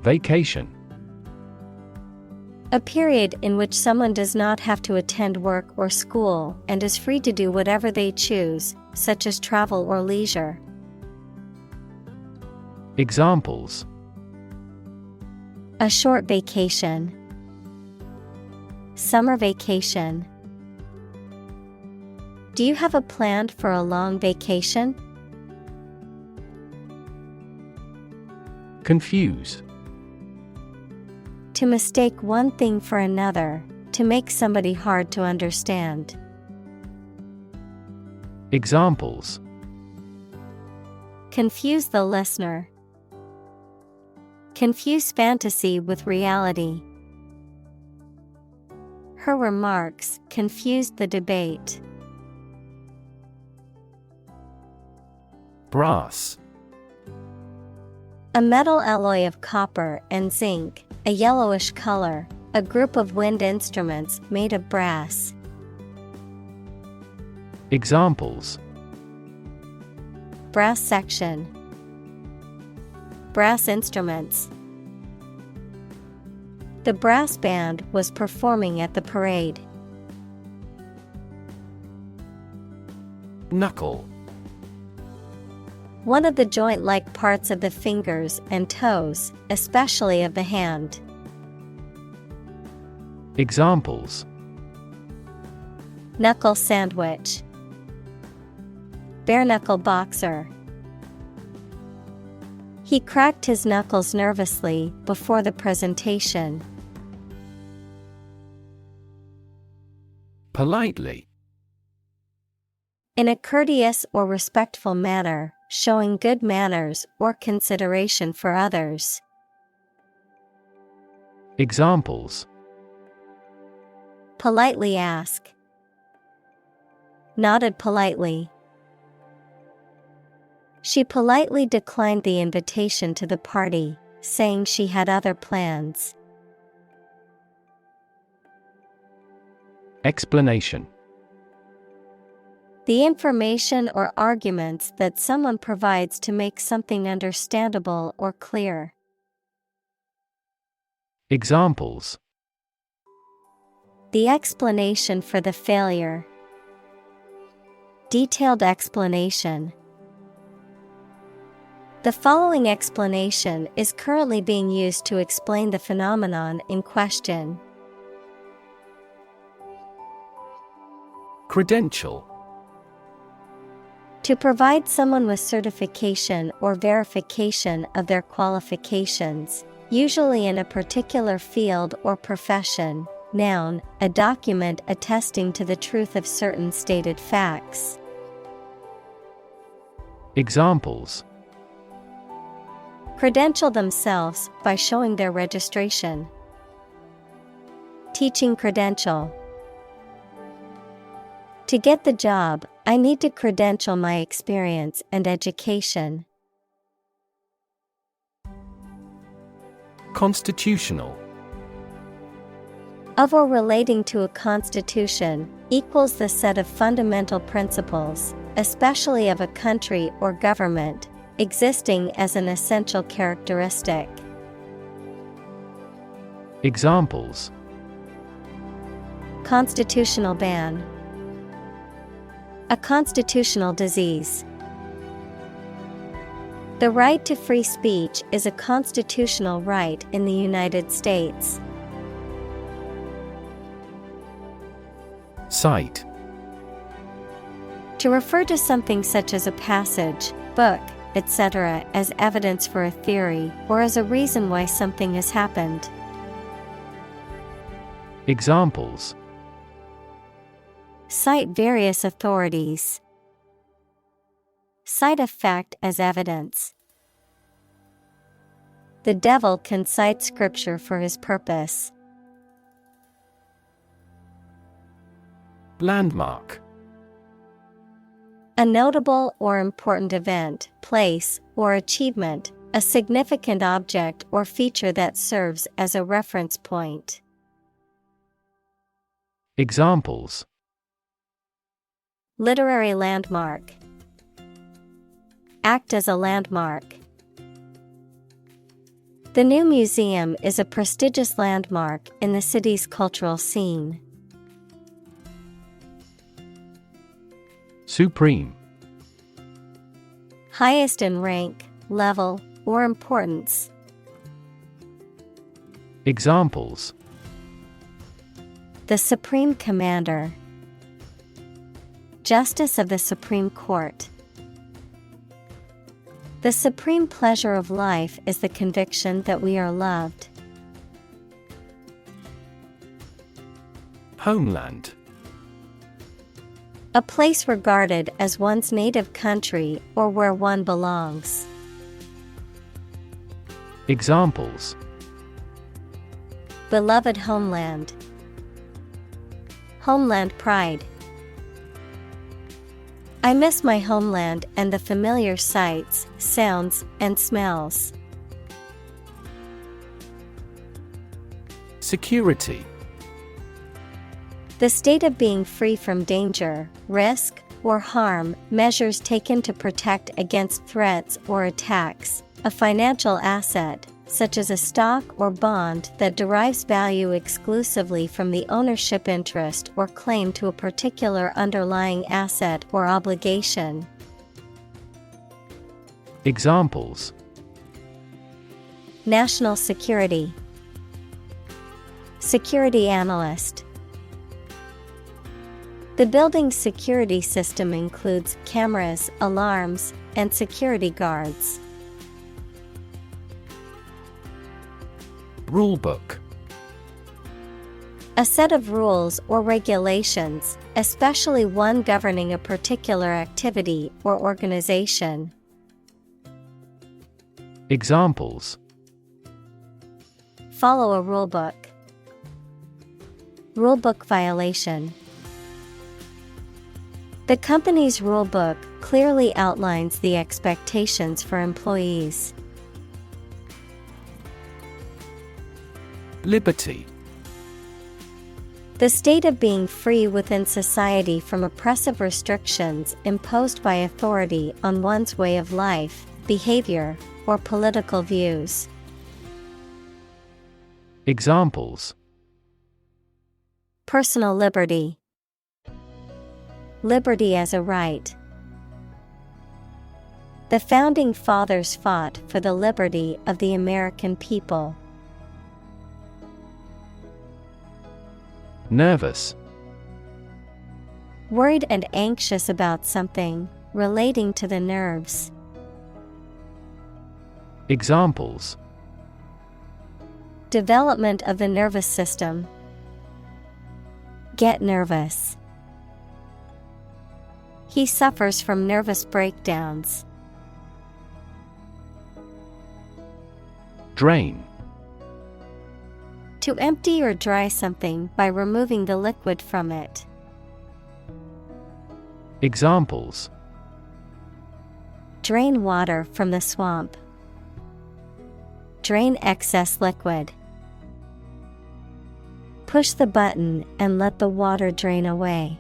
Vacation. A period in which someone does not have to attend work or school and is free to do whatever they choose, such as travel or leisure. Examples: A short vacation. Summer vacation. Do you have a plan for a long vacation? Confuse. To mistake one thing for another, to make somebody hard to understand. Examples: Confuse the listener. Confuse fantasy with reality. Her remarks confused the debate. Brass. A metal alloy of copper and zinc, a yellowish color, a group of wind instruments made of brass. Examples: Brass section. Brass instruments. The brass band was performing at the parade. Knuckle. One of the joint-like parts of the fingers and toes, especially of the hand. Examples: Knuckle sandwich. Bare knuckle boxer. He cracked his knuckles nervously before the presentation. Politely. In a courteous or respectful manner, showing good manners or consideration for others. Examples: Politely ask. Nodded politely. She politely declined the invitation to the party, saying she had other plans. Explanation. The information or arguments that someone provides to make something understandable or clear. Examples: The explanation for the failure. Detailed explanation. The following explanation is currently being used to explain the phenomenon in question. Credential. To provide someone with certification or verification of their qualifications, usually in a particular field or profession. Noun, a document attesting to the truth of certain stated facts. Examples: Credential themselves by showing their registration. Teaching credential. To get the job, I need to credential my experience and education. Constitutional. Of or relating to a constitution, equals the set of fundamental principles, especially of a country or government, existing as an essential characteristic. Examples: Constitutional ban. A constitutional disease. The right to free speech is a constitutional right in the United States. Cite. To refer to something such as a passage, book, etc. as evidence for a theory or as a reason why something has happened. Examples: Cite various authorities. Cite a fact as evidence. The devil can cite scripture for his purpose. Landmark. A notable or important event, place, or achievement, a significant object or feature that serves as a reference point. Examples: Literary landmark. Act as a landmark. The new museum is a prestigious landmark in the city's cultural scene. Supreme. Highest in rank, level, or importance. Examples: The Supreme Commander. Justice of the Supreme Court. The supreme pleasure of life is the conviction that we are loved. Homeland. A place regarded as one's native country or where one belongs. Examples: Beloved homeland. Homeland pride. I miss my homeland and the familiar sights, sounds, and smells. Security. The state of being free from danger, risk, or harm, measures taken to protect against threats or attacks, a financial asset, such as a stock or bond that derives value exclusively from the ownership interest or claim to a particular underlying asset or obligation. Examples: National security. Security analyst. The building's security system includes cameras, alarms, and security guards. Rulebook. A set of rules or regulations, especially one governing a particular activity or organization. Examples: Follow a rulebook. Rulebook violation. The company's rulebook clearly outlines the expectations for employees. Liberty. The state of being free within society from oppressive restrictions imposed by authority on one's way of life, behavior, or political views. Examples: Personal liberty. Liberty as a right. The founding fathers fought for the liberty of the American people. Nervous. Worried and anxious about something, relating to the nerves. Examples: Development of the nervous system. Get nervous. He suffers from nervous breakdowns. Drain. To empty or dry something by removing the liquid from it. Examples: Drain water from the swamp. Drain excess liquid. Push the button and let the water drain away.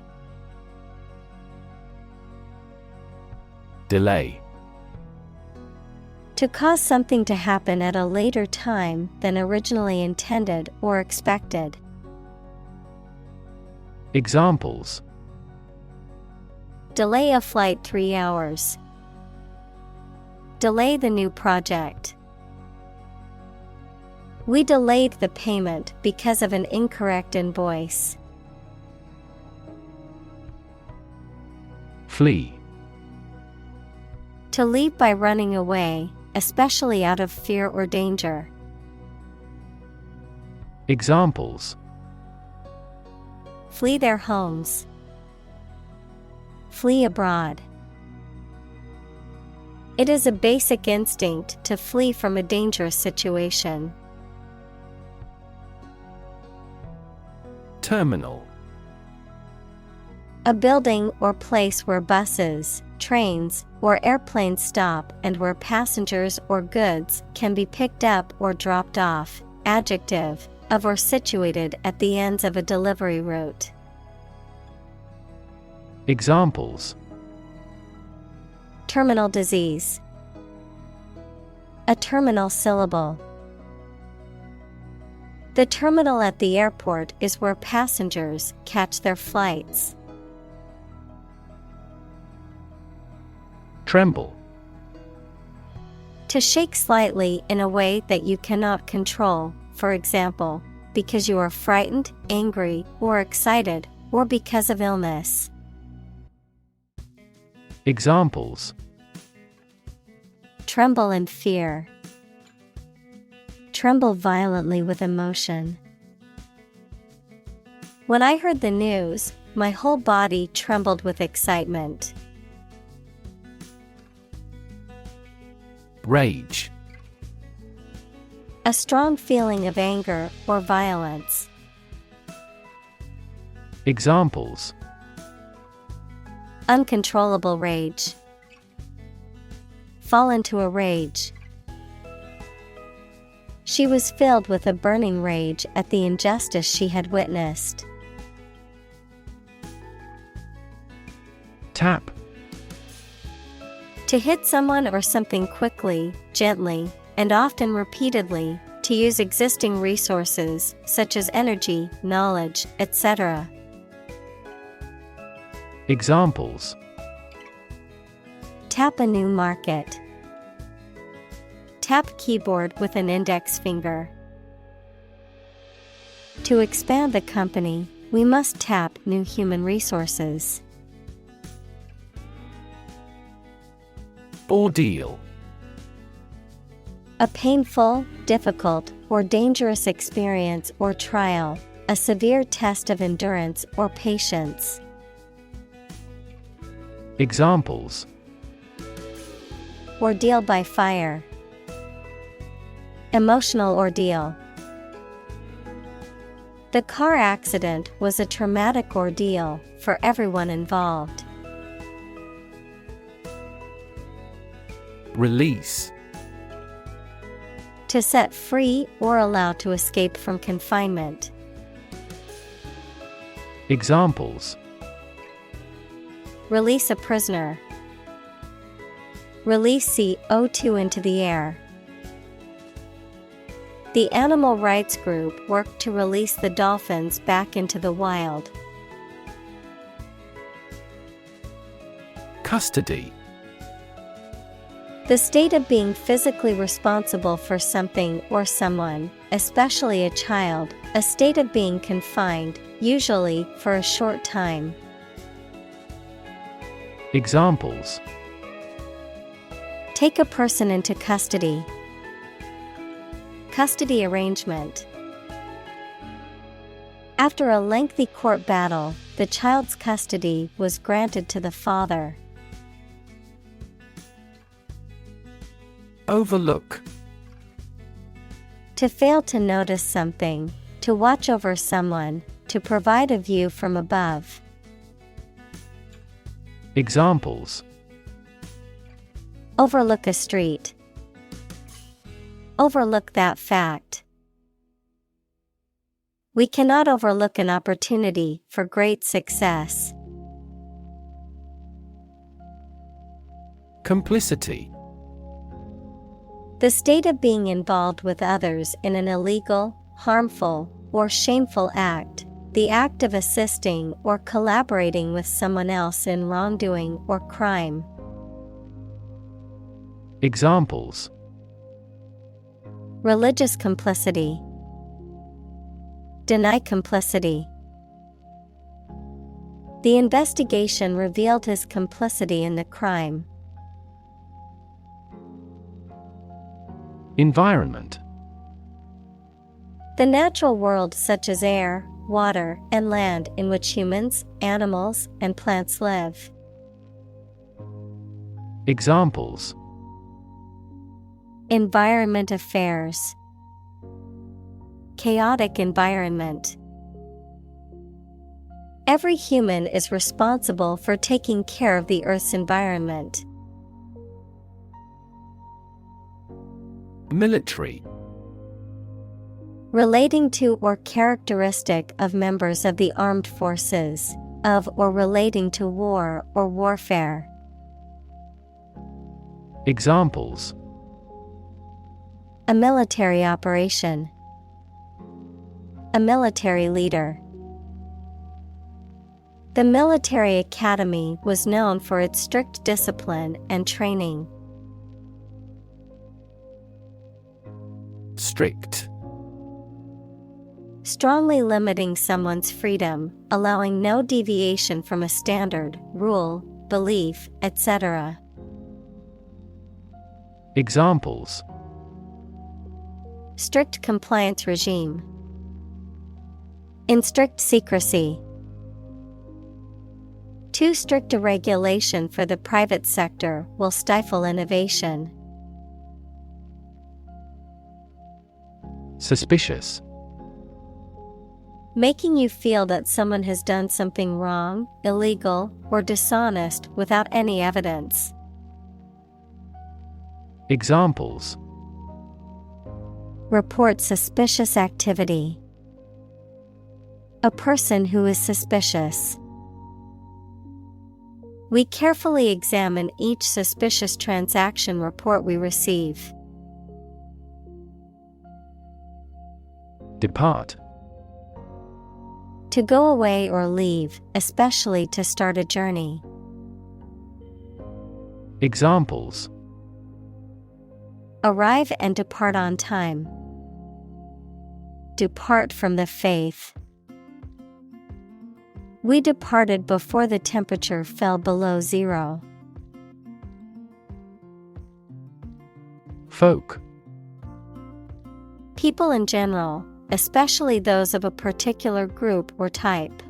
Delay. To cause something to happen at a later time than originally intended or expected. Examples: Delay a flight 3 hours. Delay the new project. We delayed the payment because of an incorrect invoice. Flee. To leave by running away, especially out of fear or danger. Examples: Flee their homes. Flee abroad. It is a basic instinct to flee from a dangerous situation. Terminal. A building or place where buses, trains, or airplanes stop and where passengers or goods can be picked up or dropped off. Adjective, of or situated at the ends of a delivery route. Examples: Terminal disease. A terminal syllable. The terminal at the airport is where passengers catch their flights. Tremble. To shake slightly in a way that you cannot control, for example, because you are frightened, angry, or excited, or because of illness. Examples: Tremble in fear. Tremble violently with emotion. When I heard the news, my whole body trembled with excitement. Rage. A strong feeling of anger or violence. Examples: Uncontrollable rage. Fall into a rage. She was filled with a burning rage at the injustice she had witnessed. Tap. To hit someone or something quickly, gently, and often repeatedly, to use existing resources, such as energy, knowledge, etc. Examples: Tap a new market. Tap keyboard with an index finger. To expand the company, we must tap new human resources. Ordeal. A painful, difficult, or dangerous experience or trial, a severe test of endurance or patience. Examples: Ordeal by fire. Emotional ordeal. The car accident was a traumatic ordeal for everyone involved. Release. To set free or allow to escape from confinement. Examples: Release a prisoner. Release CO2 into the air. The animal rights group worked to release the dolphins back into the wild. Custody. The state of being physically responsible for something or someone, especially a child, a state of being confined, usually for a short time. Examples: Take a person into custody. Custody arrangement. After a lengthy court battle, the child's custody was granted to the father. Overlook. To fail to notice something, to watch over someone, to provide a view from above. Examples: Overlook a street. Overlook that fact. We cannot overlook an opportunity for great success. Complicity. The state of being involved with others in an illegal, harmful, or shameful act, the act of assisting or collaborating with someone else in wrongdoing or crime. Examples: Religious complicity. Deny complicity. The investigation revealed his complicity in the crime. Environment. The natural world such as air, water, and land in which humans, animals, and plants live. Examples: Environment affairs. Chaotic environment. Every human is responsible for taking care of the Earth's environment. Military. Relating to or characteristic of members of the armed forces, of or relating to war or warfare. Examples: a military operation, a military leader. The military academy was known for its strict discipline and training. Strict. Strongly limiting someone's freedom, allowing no deviation from a standard, rule, belief, etc. Examples: strict compliance regime, in strict secrecy. Too strict a regulation for the private sector will stifle innovation. Suspicious. Making you feel that someone has done something wrong, illegal, or dishonest without any evidence. Examples: report suspicious activity. A person who is suspicious. We carefully examine each suspicious transaction report we receive. Depart. To go away or leave, especially to start a journey. Examples: arrive and depart on time. Depart from the faith. We departed before the temperature fell below zero. Folk. People in general, especially those of a particular group or type.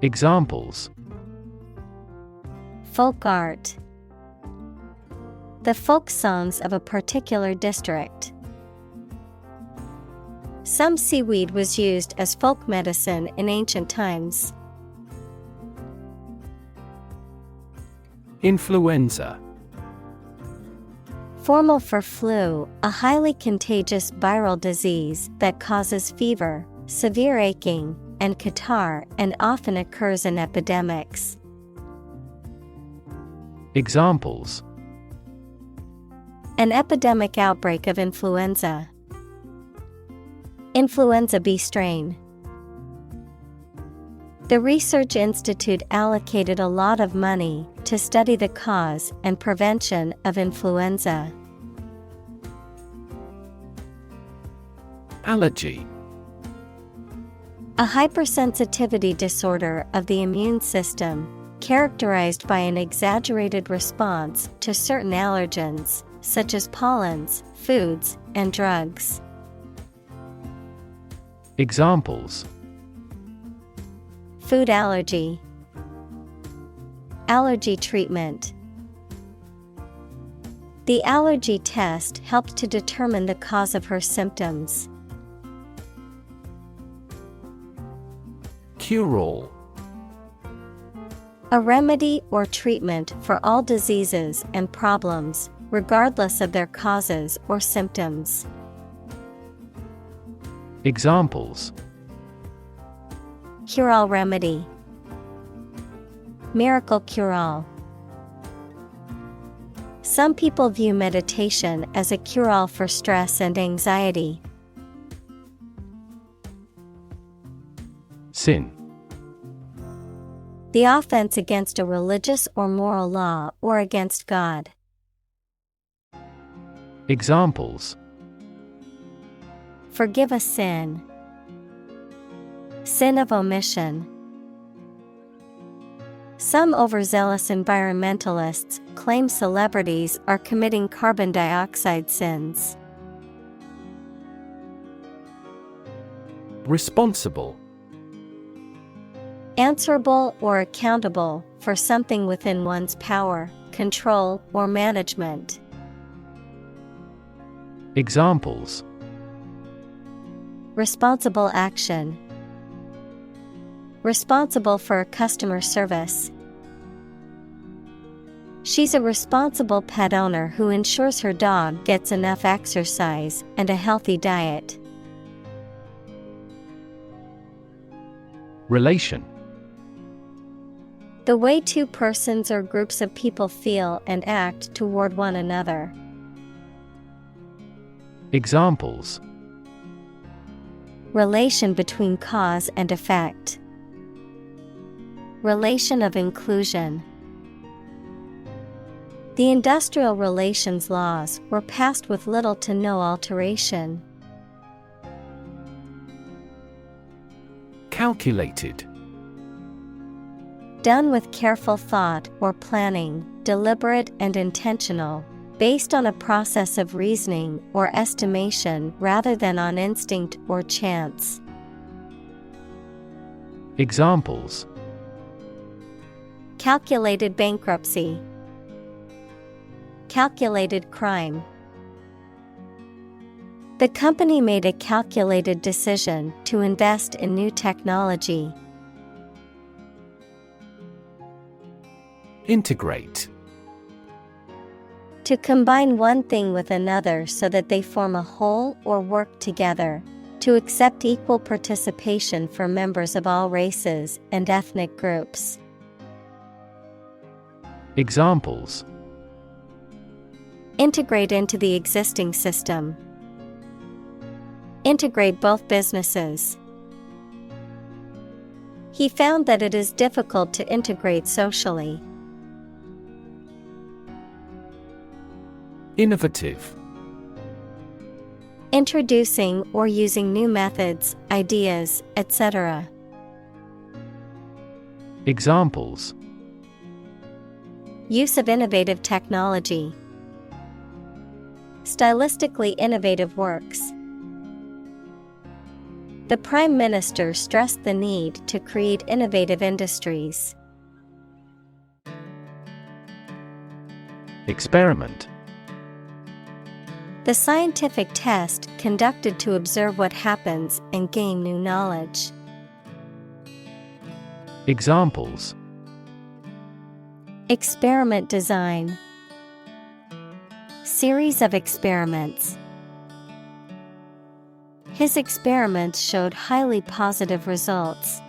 Examples: folk art. The folk songs of a particular district. Some seaweed was used as folk medicine in ancient times. Influenza. Formal for flu, a highly contagious viral disease that causes fever, severe aching, and catarrh and often occurs in epidemics. Examples: an epidemic outbreak of influenza. Influenza B strain. The research institute allocated a lot of money to study the cause and prevention of influenza. Allergy. A hypersensitivity disorder of the immune system, characterized by an exaggerated response to certain allergens, such as pollens, foods, and drugs. Examples: food allergy. Allergy treatment. The allergy test helped to determine the cause of her symptoms. Cure-all. A remedy or treatment for all diseases and problems, regardless of their causes or symptoms. Examples: cure-all remedy. Miracle cure-all. Some people view meditation as a cure-all for stress and anxiety. Sin. The offense against a religious or moral law or against God. Examples: forgive a sin. Sin of omission. Some overzealous environmentalists claim celebrities are committing carbon dioxide sins. Responsible. Answerable or accountable for something within one's power, control, or management. Examples: responsible action, responsible for customer service. She's a responsible pet owner who ensures her dog gets enough exercise and a healthy diet. Relation. The way two persons or groups of people feel and act toward one another. Examples: relation between cause and effect, relation of inclusion. The industrial relations laws were passed with little to no alteration. Calculated. Done with careful thought or planning, deliberate and intentional, based on a process of reasoning or estimation rather than on instinct or chance. Examples: calculated bankruptcy, calculated crime. The company made a calculated decision to invest in new technology. Integrate. To combine one thing with another so that they form a whole or work together. To accept equal participation for members of all races and ethnic groups. Examples: integrate into the existing system. Integrate both businesses. He found that it is difficult to integrate socially. Innovative. Introducing or using new methods, ideas, etc. Examples: use of innovative technology. Stylistically innovative works. The Prime Minister stressed the need to create innovative industries. Experiment. The scientific test conducted to observe what happens and gain new knowledge. Examples: experiment design. Series of experiments. His experiments showed highly positive results.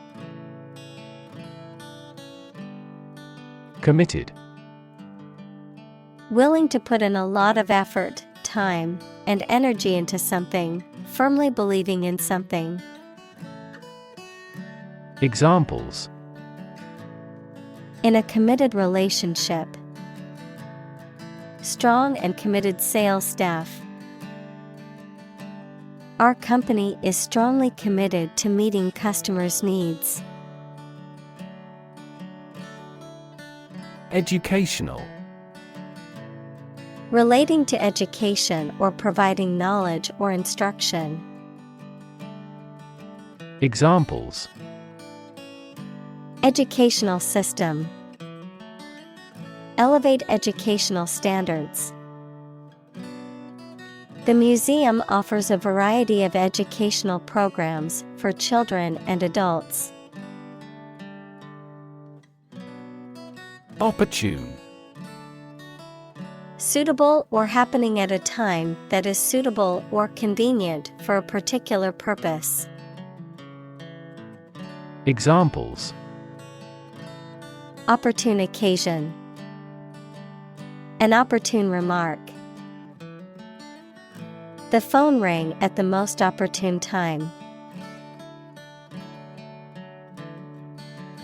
Committed. Willing to put in a lot of effort, time, and energy into something, firmly believing in something. Examples: in a committed relationship. Strong and committed sales staff. Our company is strongly committed to meeting customers' needs. Educational. Relating to education or providing knowledge or instruction. Examples: educational system. Elevate educational standards. The museum offers a variety of educational programs for children and adults. Opportune. Suitable or happening at a time that is suitable or convenient for a particular purpose. Examples: opportune occasion. An opportune remark. The phone rang at the most opportune time.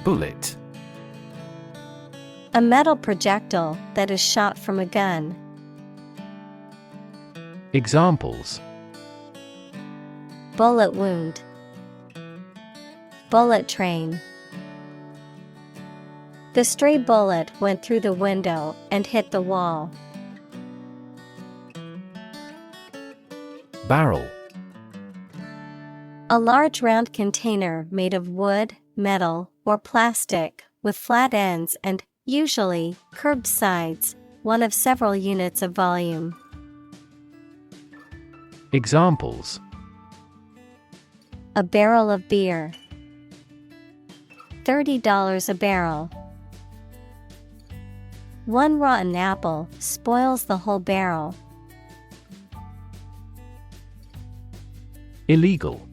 Bullet. A metal projectile that is shot from a gun. Examples: bullet wound. Bullet train. The stray bullet went through the window and hit the wall. Barrel. A large round container made of wood, metal, or plastic, with flat ends and, usually, curved sides, one of several units of volume. Examples: a barrel of beer. $30 a barrel. One rotten apple spoils the whole barrel. Illegal.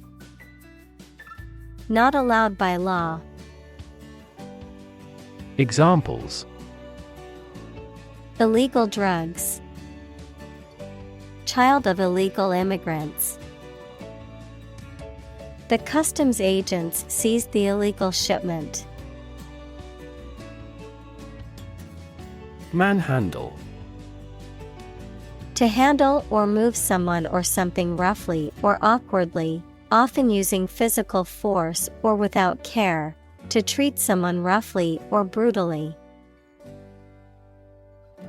Not allowed by law. Examples: illegal drugs. Child of illegal immigrants. The customs agents seized the illegal shipment. Manhandle. To handle or move someone or something roughly or awkwardly, often using physical force or without care, to treat someone roughly or brutally.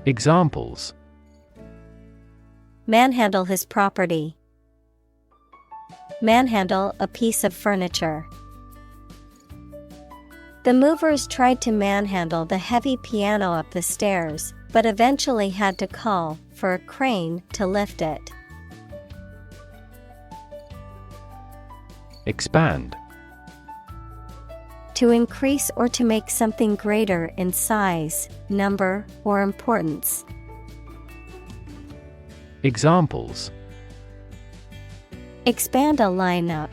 Examples: manhandle his property. Manhandle a piece of furniture. The movers tried to manhandle the heavy piano up the stairs, but eventually had to call for a crane to lift it. Expand. To increase or to make something greater in size, number, or importance. Examples: expand a lineup.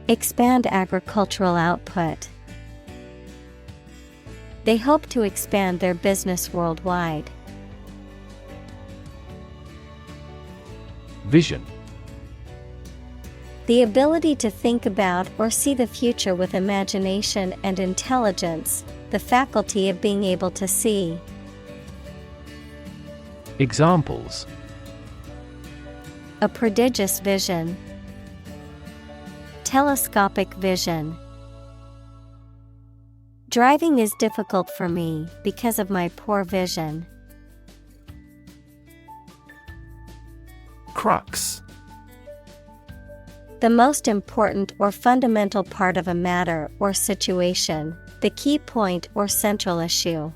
Expand agricultural output. They hope to expand their business worldwide. Vision. The ability to think about or see the future with imagination and intelligence, the faculty of being able to see. Examples: a prodigious vision. Telescopic vision. Driving is difficult for me because of my poor vision. Crux. The most important or fundamental part of a matter or situation, the key point or central issue.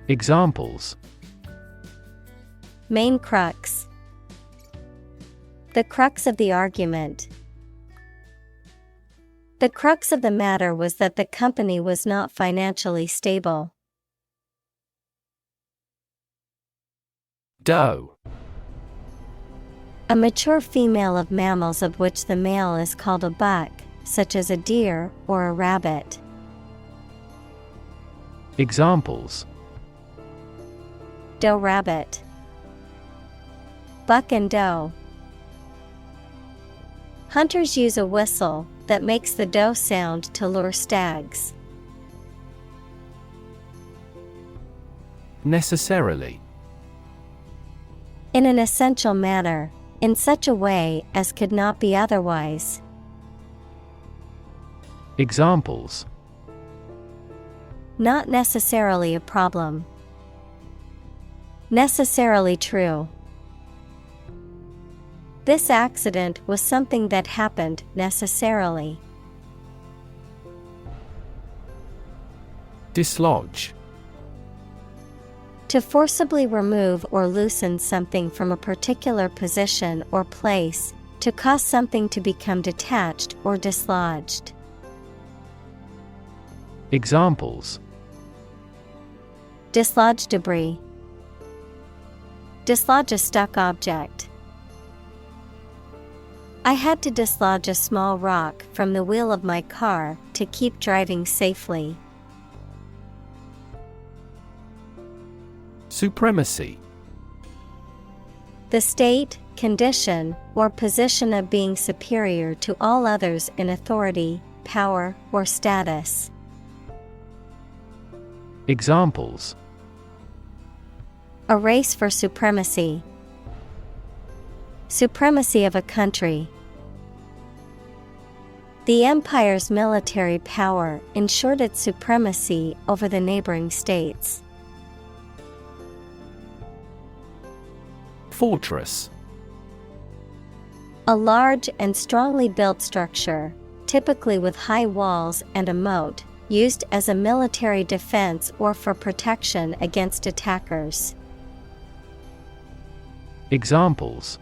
Examples: main crux. The crux of the argument. The crux of the matter was that the company was not financially stable. Doe. A mature female of mammals of which the male is called a buck, such as a deer or a rabbit. Examples: doe rabbit. Buck and doe. Hunters use a whistle that makes the doe sound to lure stags. Necessarily. In an essential manner, in such a way as could not be otherwise. Examples: not necessarily a problem. Necessarily true. This accident was something that happened necessarily. Dislodge. To forcibly remove or loosen something from a particular position or place, to cause something to become detached or dislodged. Examples: dislodge debris. Dislodge a stuck object. I had to dislodge a small rock from the wheel of my car to keep driving safely. Supremacy. The state, condition, or position of being superior to all others in authority, power, or status. Examples: a race for supremacy. Supremacy of a country. The empire's military power ensured its supremacy over the neighboring states. Fortress. A large and strongly built structure, typically with high walls and a moat, used as a military defense or for protection against attackers. Examples: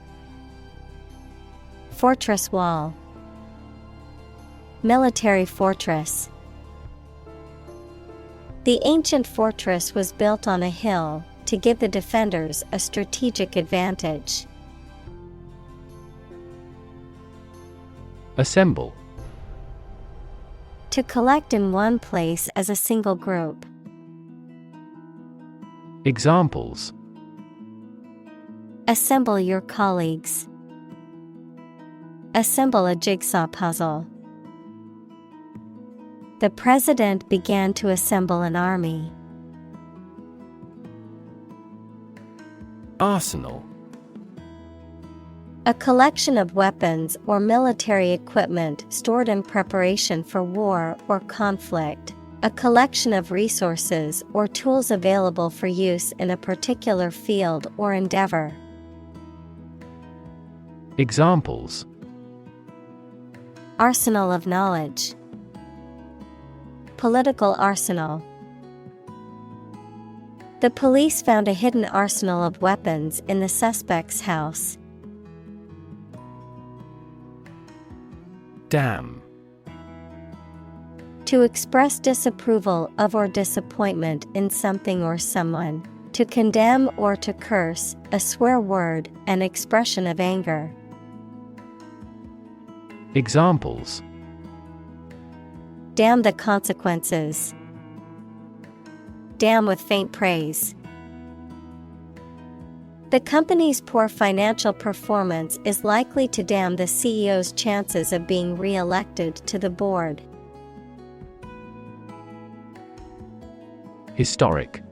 fortress wall, military fortress. The ancient fortress was built on a hill to give the defenders a strategic advantage. Assemble. To collect in one place as a single group. Examples: assemble your colleagues. Assemble a jigsaw puzzle. The president began to assemble an army. Arsenal. A collection of weapons or military equipment stored in preparation for war or conflict. A collection of resources or tools available for use in a particular field or endeavor. Examples: arsenal of knowledge. Political arsenal. The police found a hidden arsenal of weapons in the suspect's house. Damn. To express disapproval of or disappointment in something or someone. To condemn or to curse, a swear word, an expression of anger. Examples: damn the consequences. Damn with faint praise. The company's poor financial performance is likely to damn the CEO's chances of being re-elected to the board. Historic.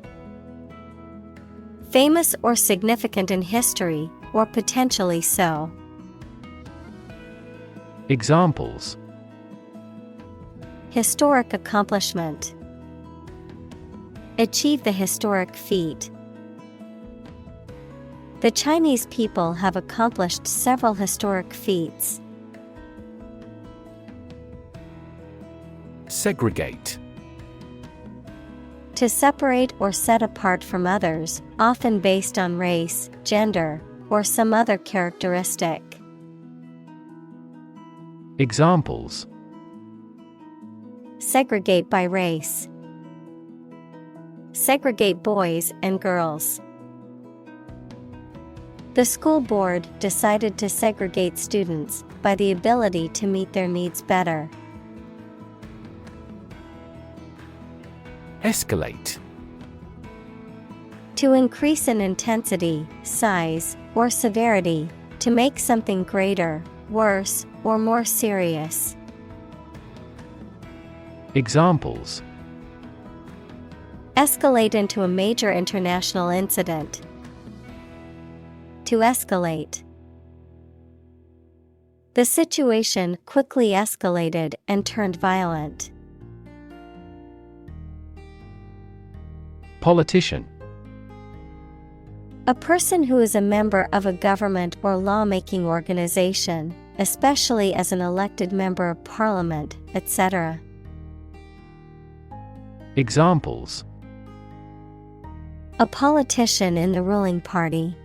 Famous or significant in history, or potentially so. Examples: historic accomplishment. Achieve the historic feat. The Chinese people have accomplished several historic feats. Segregate. To separate or set apart from others, often based on race, gender, or some other characteristic. Examples: segregate by race. Segregate boys and girls. The school board decided to segregate students by the ability to meet their needs better. Escalate. To increase in intensity, size, or severity, to make something greater, worse, or more serious. Examples: escalate into a major international incident. To escalate. The situation quickly escalated and turned violent. Politician. A person who is a member of a government or lawmaking organization, especially as an elected member of parliament, etc. Examples: a politician in the ruling party.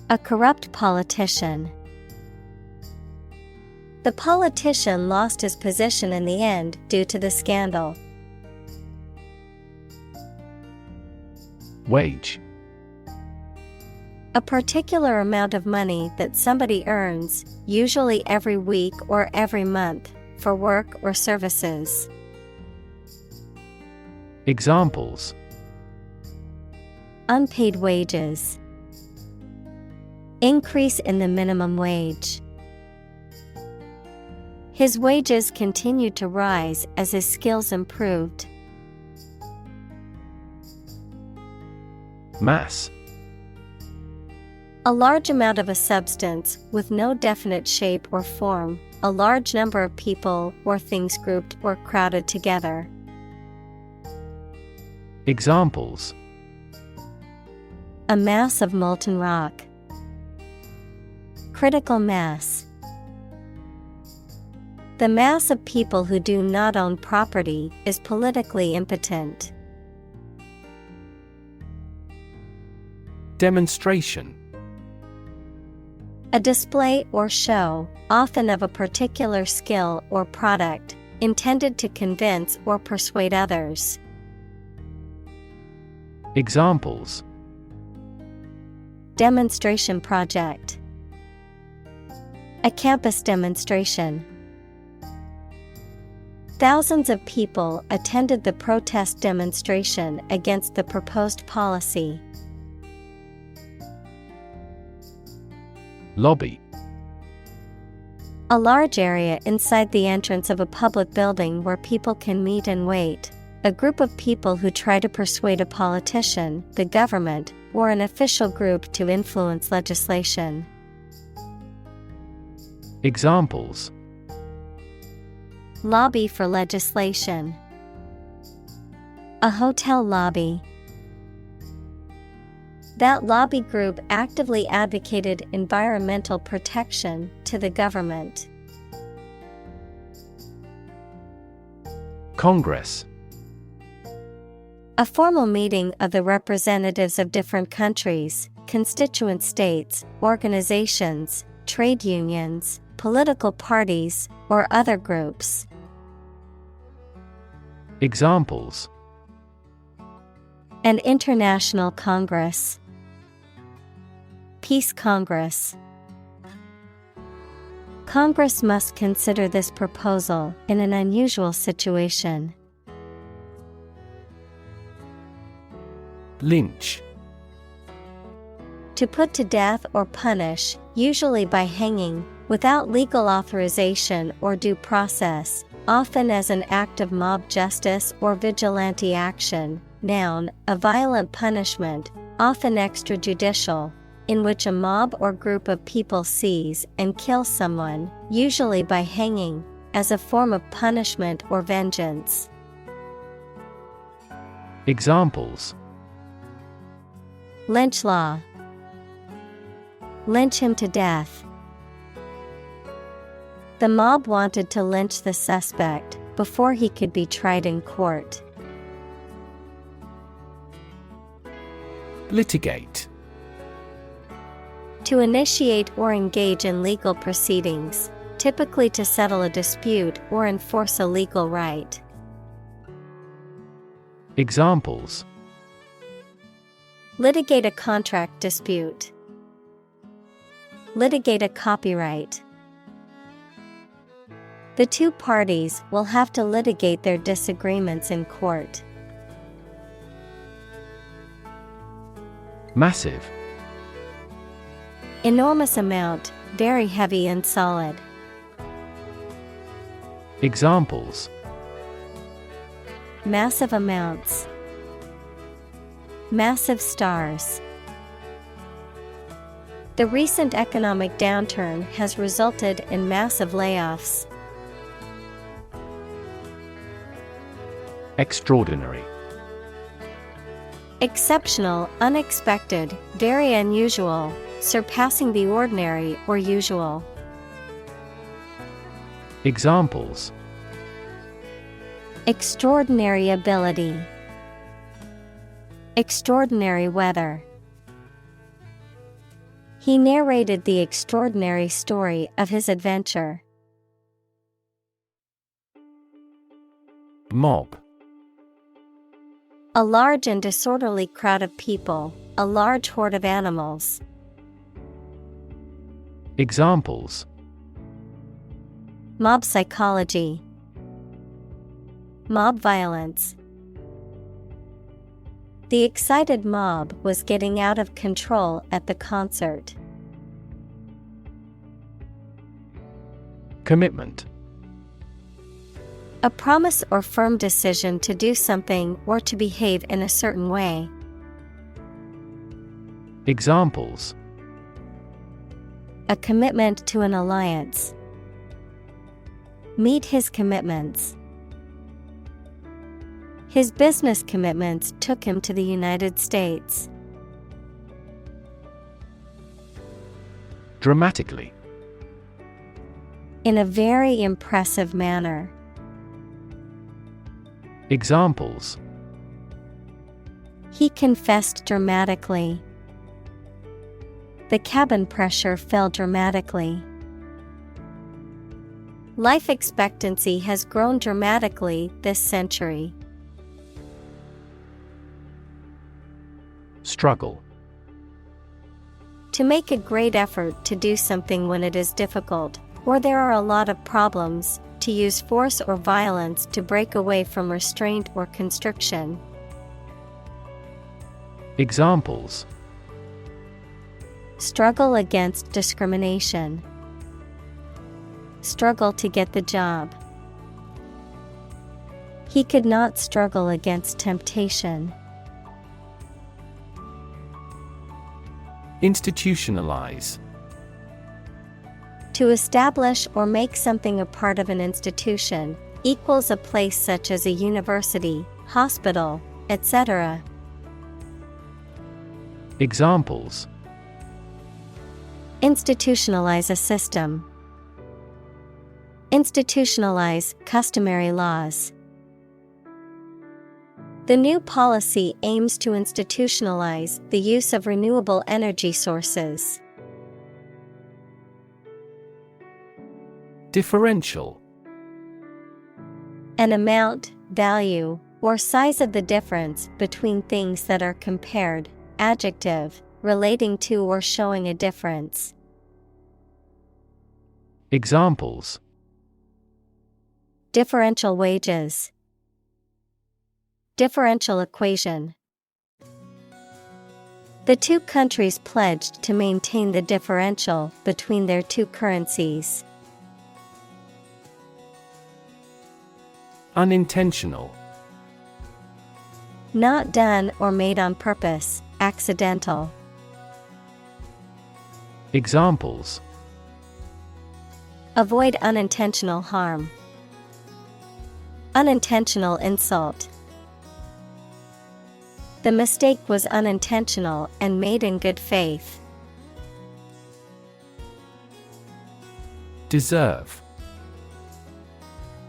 A corrupt politician. The politician lost his position in the end due to the scandal. Wage. A particular amount of money that somebody earns, usually every week or every month, for work or services. Examples: unpaid wages. Increase in the minimum wage. His wages continued to rise as his skills improved. Mass. A large amount of a substance with no definite shape or form, a large number of people or things grouped or crowded together. Examples: a mass of molten rock. Critical mass. The mass of people who do not own property is politically impotent. Demonstration. A display or show, often of a particular skill or product, intended to convince or persuade others. Examples: Demonstration project. A campus demonstration. Thousands of people attended the protest demonstration against the proposed policy. Lobby. A large area inside the entrance of a public building where people can meet and wait. A group of people who try to persuade a politician, the government, or an official group to influence legislation. Examples: Lobby for legislation. A hotel lobby. That lobby group actively advocated environmental protection to the government. Congress. A formal meeting of the representatives of different countries, constituent states, organizations, trade unions, political parties, or other groups. Examples: An international congress. Peace Congress. Congress must consider this proposal in an unusual situation. Lynch. To put to death or punish, usually by hanging, without legal authorization or due process, often as an act of mob justice or vigilante action. Noun, a violent punishment, often extrajudicial, in which a mob or group of people seize and kill someone, usually by hanging, as a form of punishment or vengeance. Examples: Lynch law. Lynch him to death. The mob wanted to lynch the suspect before he could be tried in court. Litigate. To initiate or engage in legal proceedings, typically to settle a dispute or enforce a legal right. Examples: Litigate a contract dispute. Litigate a copyright. The two parties will have to litigate their disagreements in court. Massive. Enormous amount, very heavy and solid. Examples: Massive amounts. Massive stars. The recent economic downturn has resulted in massive layoffs. Extraordinary. Exceptional, unexpected, very unusual, surpassing the ordinary or usual. Examples: Extraordinary ability. Extraordinary weather. He narrated the extraordinary story of his adventure. Mob. A large and disorderly crowd of people, a large horde of animals. Examples: Mob psychology. Mob violence. The excited mob was getting out of control at the concert. Commitment. A promise or firm decision to do something or to behave in a certain way. Examples: A commitment to an alliance. Meet his commitments. His business commitments took him to the United States. Dramatically. In a very impressive manner. Examples: He confessed dramatically. The cabin pressure fell dramatically. Life expectancy has grown dramatically this century. Struggle. To make a great effort to do something when it is difficult, or there are a lot of problems, to use force or violence to break away from restraint or constriction. Examples: struggle against discrimination, struggle to get the job. He could not struggle against temptation. Institutionalize. To establish or make something a part of an institution, equals a place such as a university, hospital, etc. Examples: institutionalize a system, institutionalize customary laws. The new policy aims to institutionalize the use of renewable energy sources. Differential. An amount, value, or size of the difference between things that are compared. Adjective, relating to or showing a difference. Examples: differential wages, differential equation. The two countries pledged to maintain the differential between their two currencies. Unintentional. Not done or made on purpose, accidental. Examples: avoid unintentional harm, unintentional insult. The mistake was unintentional and made in good faith. Deserve.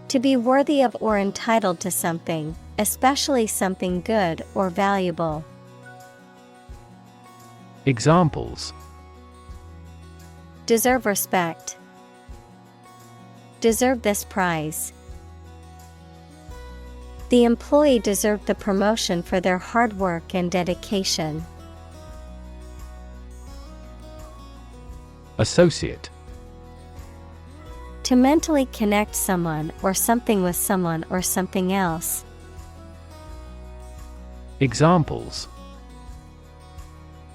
To be worthy of or entitled to something, especially something good or valuable. Examples: deserve respect, deserve this prize. The employee deserved the promotion for their hard work and dedication. Associate. To mentally connect someone or something with someone or something else. Examples: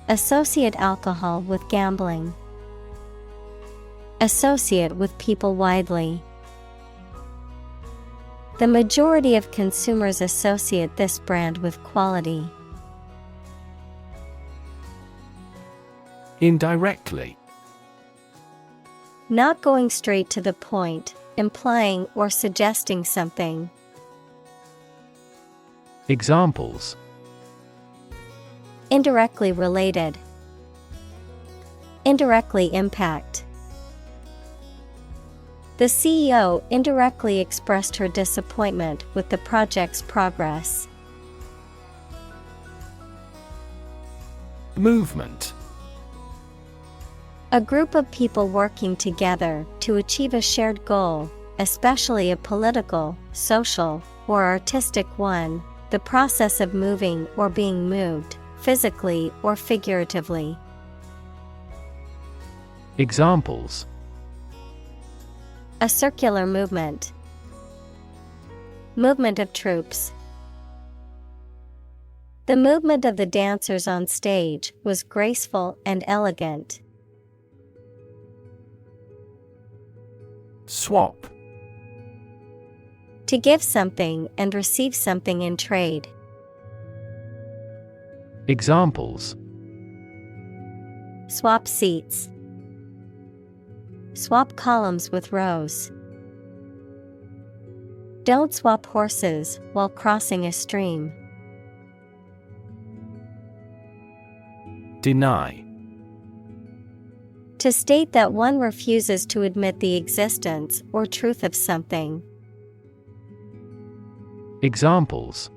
associate alcohol with gambling, associate with people widely. The majority of consumers associate this brand with quality. Indirectly. Not going straight to the point, implying or suggesting something. Examples: indirectly related, indirectly impact. The CEO indirectly expressed her disappointment with the project's progress. Movement. A group of people working together to achieve a shared goal, especially a political, social, or artistic one, the process of moving or being moved, physically or figuratively. Examples: a circular movement, movement of troops. The movement of the dancers on stage was graceful and elegant. Swap. To give something and receive something in trade. Examples: swap seats, swap columns with rows. Don't swap horses while crossing a stream. Deny. To state that one refuses to admit the existence or truth of something. Examples: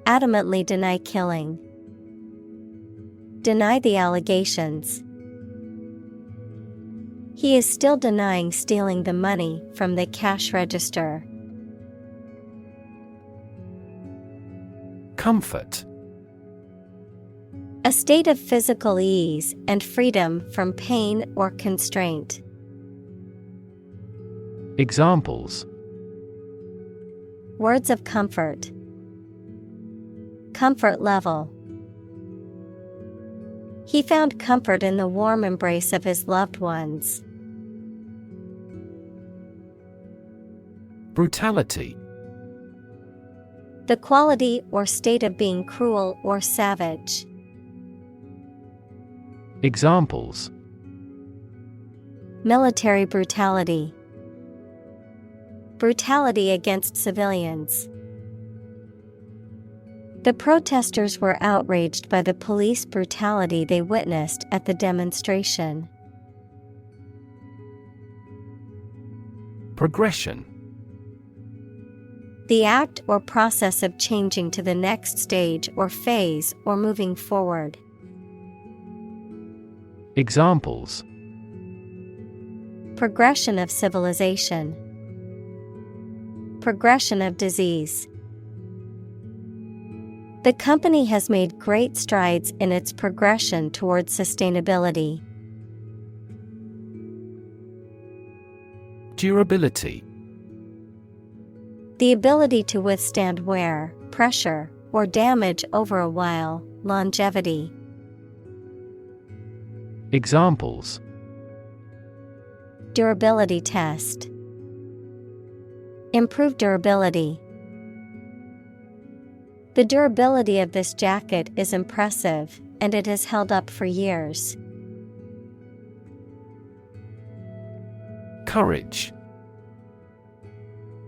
adamantly deny killing, Deny the allegations. He is still denying stealing the money from the cash register. Comfort. A state of physical ease and freedom from pain or constraint. Examples: Words of comfort. Comfort level. He found comfort in the warm embrace of his loved ones. Brutality. The quality or state of being cruel or savage. Examples: Military brutality. Brutality against civilians. The protesters were outraged by the police brutality they witnessed at the demonstration. Progression. The act or process of changing to the next stage or phase or moving forward. Examples: Progression of civilization. Progression of disease. The company has made great strides in its progression towards sustainability. Durability. The ability to withstand wear, pressure, or damage over a while. Longevity. Examples: Durability test. Improved durability. The durability of this jacket is impressive, and it has held up for years. Courage.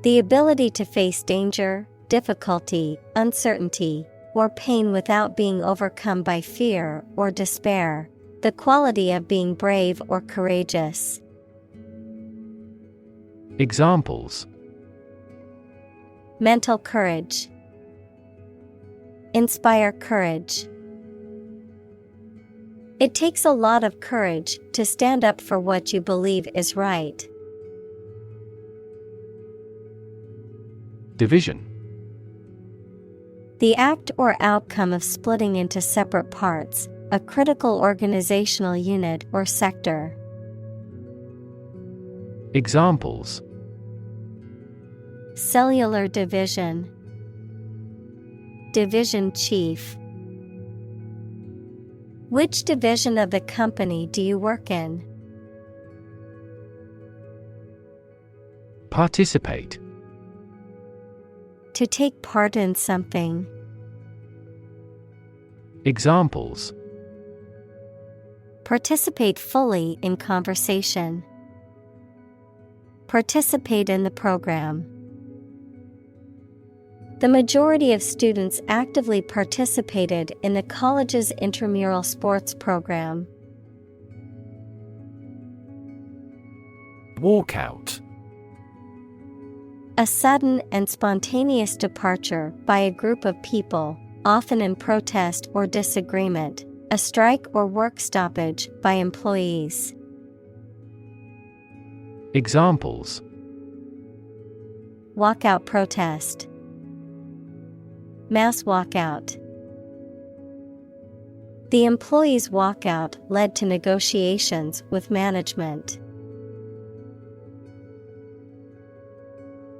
The ability to face danger, difficulty, uncertainty, or pain without being overcome by fear or despair. The quality of being brave or courageous. Examples: Mental courage. Inspire courage. It takes a lot of courage to stand up for what you believe is right. Division. The act or outcome of splitting into separate parts, a critical organizational unit or sector. Examples: Cellular division. Division chief. Which division of the company do you work in? Participate. To take part in something. Examples: Participate fully in conversation. Participate in the program. The majority of students actively participated in the college's intramural sports program. Walkout. A sudden and spontaneous departure by a group of people, often in protest or disagreement, a strike or work stoppage by employees. Examples: Walkout protest. Mass walkout. The employees' walkout led to negotiations with management.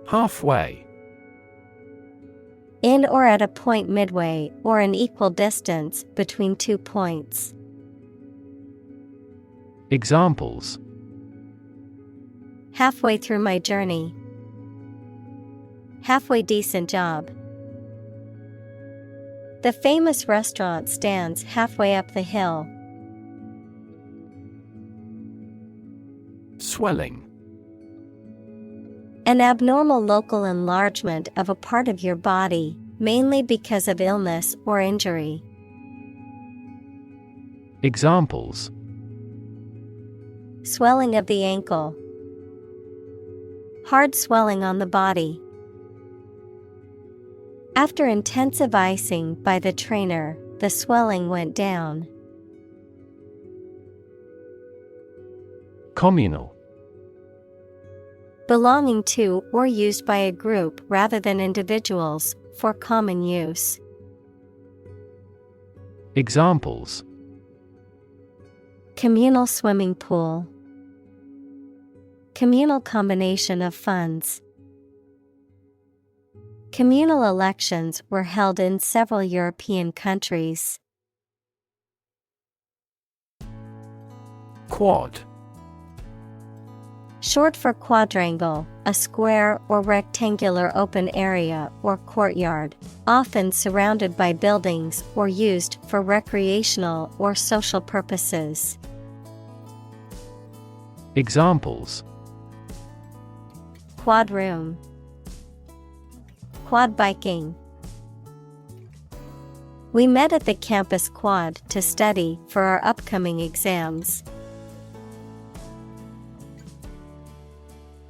Halfway. In or at a point midway or an equal distance between 2 points. Examples: Halfway through my journey. Halfway decent job. The famous restaurant stands halfway up the hill. Swelling. An abnormal local enlargement of a part of your body, mainly because of illness or injury. Examples: Swelling of the ankle. Hard swelling on the body. After intensive icing by the trainer, the swelling went down. Communal. Belonging to or used by a group rather than individuals, for common use. Examples: Communal swimming pool. Communal combination of funds. Communal elections were held in several European countries. Quad. Short for quadrangle, a square or rectangular open area or courtyard, often surrounded by buildings or used for recreational or social purposes. Examples: Quad room. Quad biking. We met at the campus quad to study for our upcoming exams.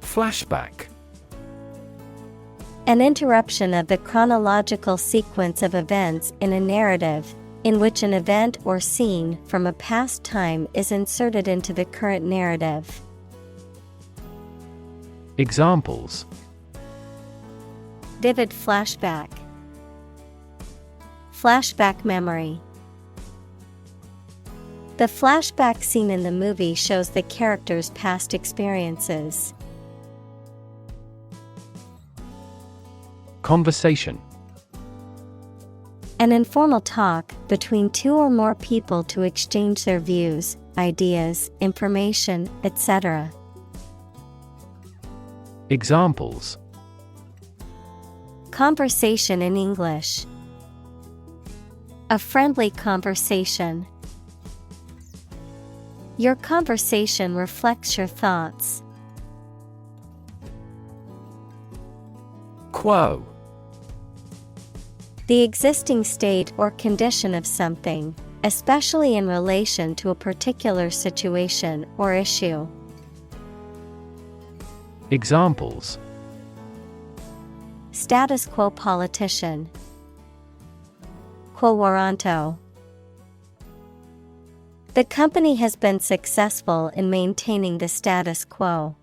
Flashback. An interruption of the chronological sequence of events in a narrative, in which an event or scene from a past time is inserted into the current narrative. Examples: Vivid flashback. Flashback memory. The flashback scene in the movie shows the characters' past experiences. Conversation. An informal talk between two or more people to exchange their views, ideas, information, etc. Examples: Conversation in English. A friendly conversation. Your conversation reflects your thoughts. Quo. The existing state or condition of something, especially in relation to a particular situation or issue. Examples: Status quo politician. Quo warranto. The company has been successful in maintaining the status quo.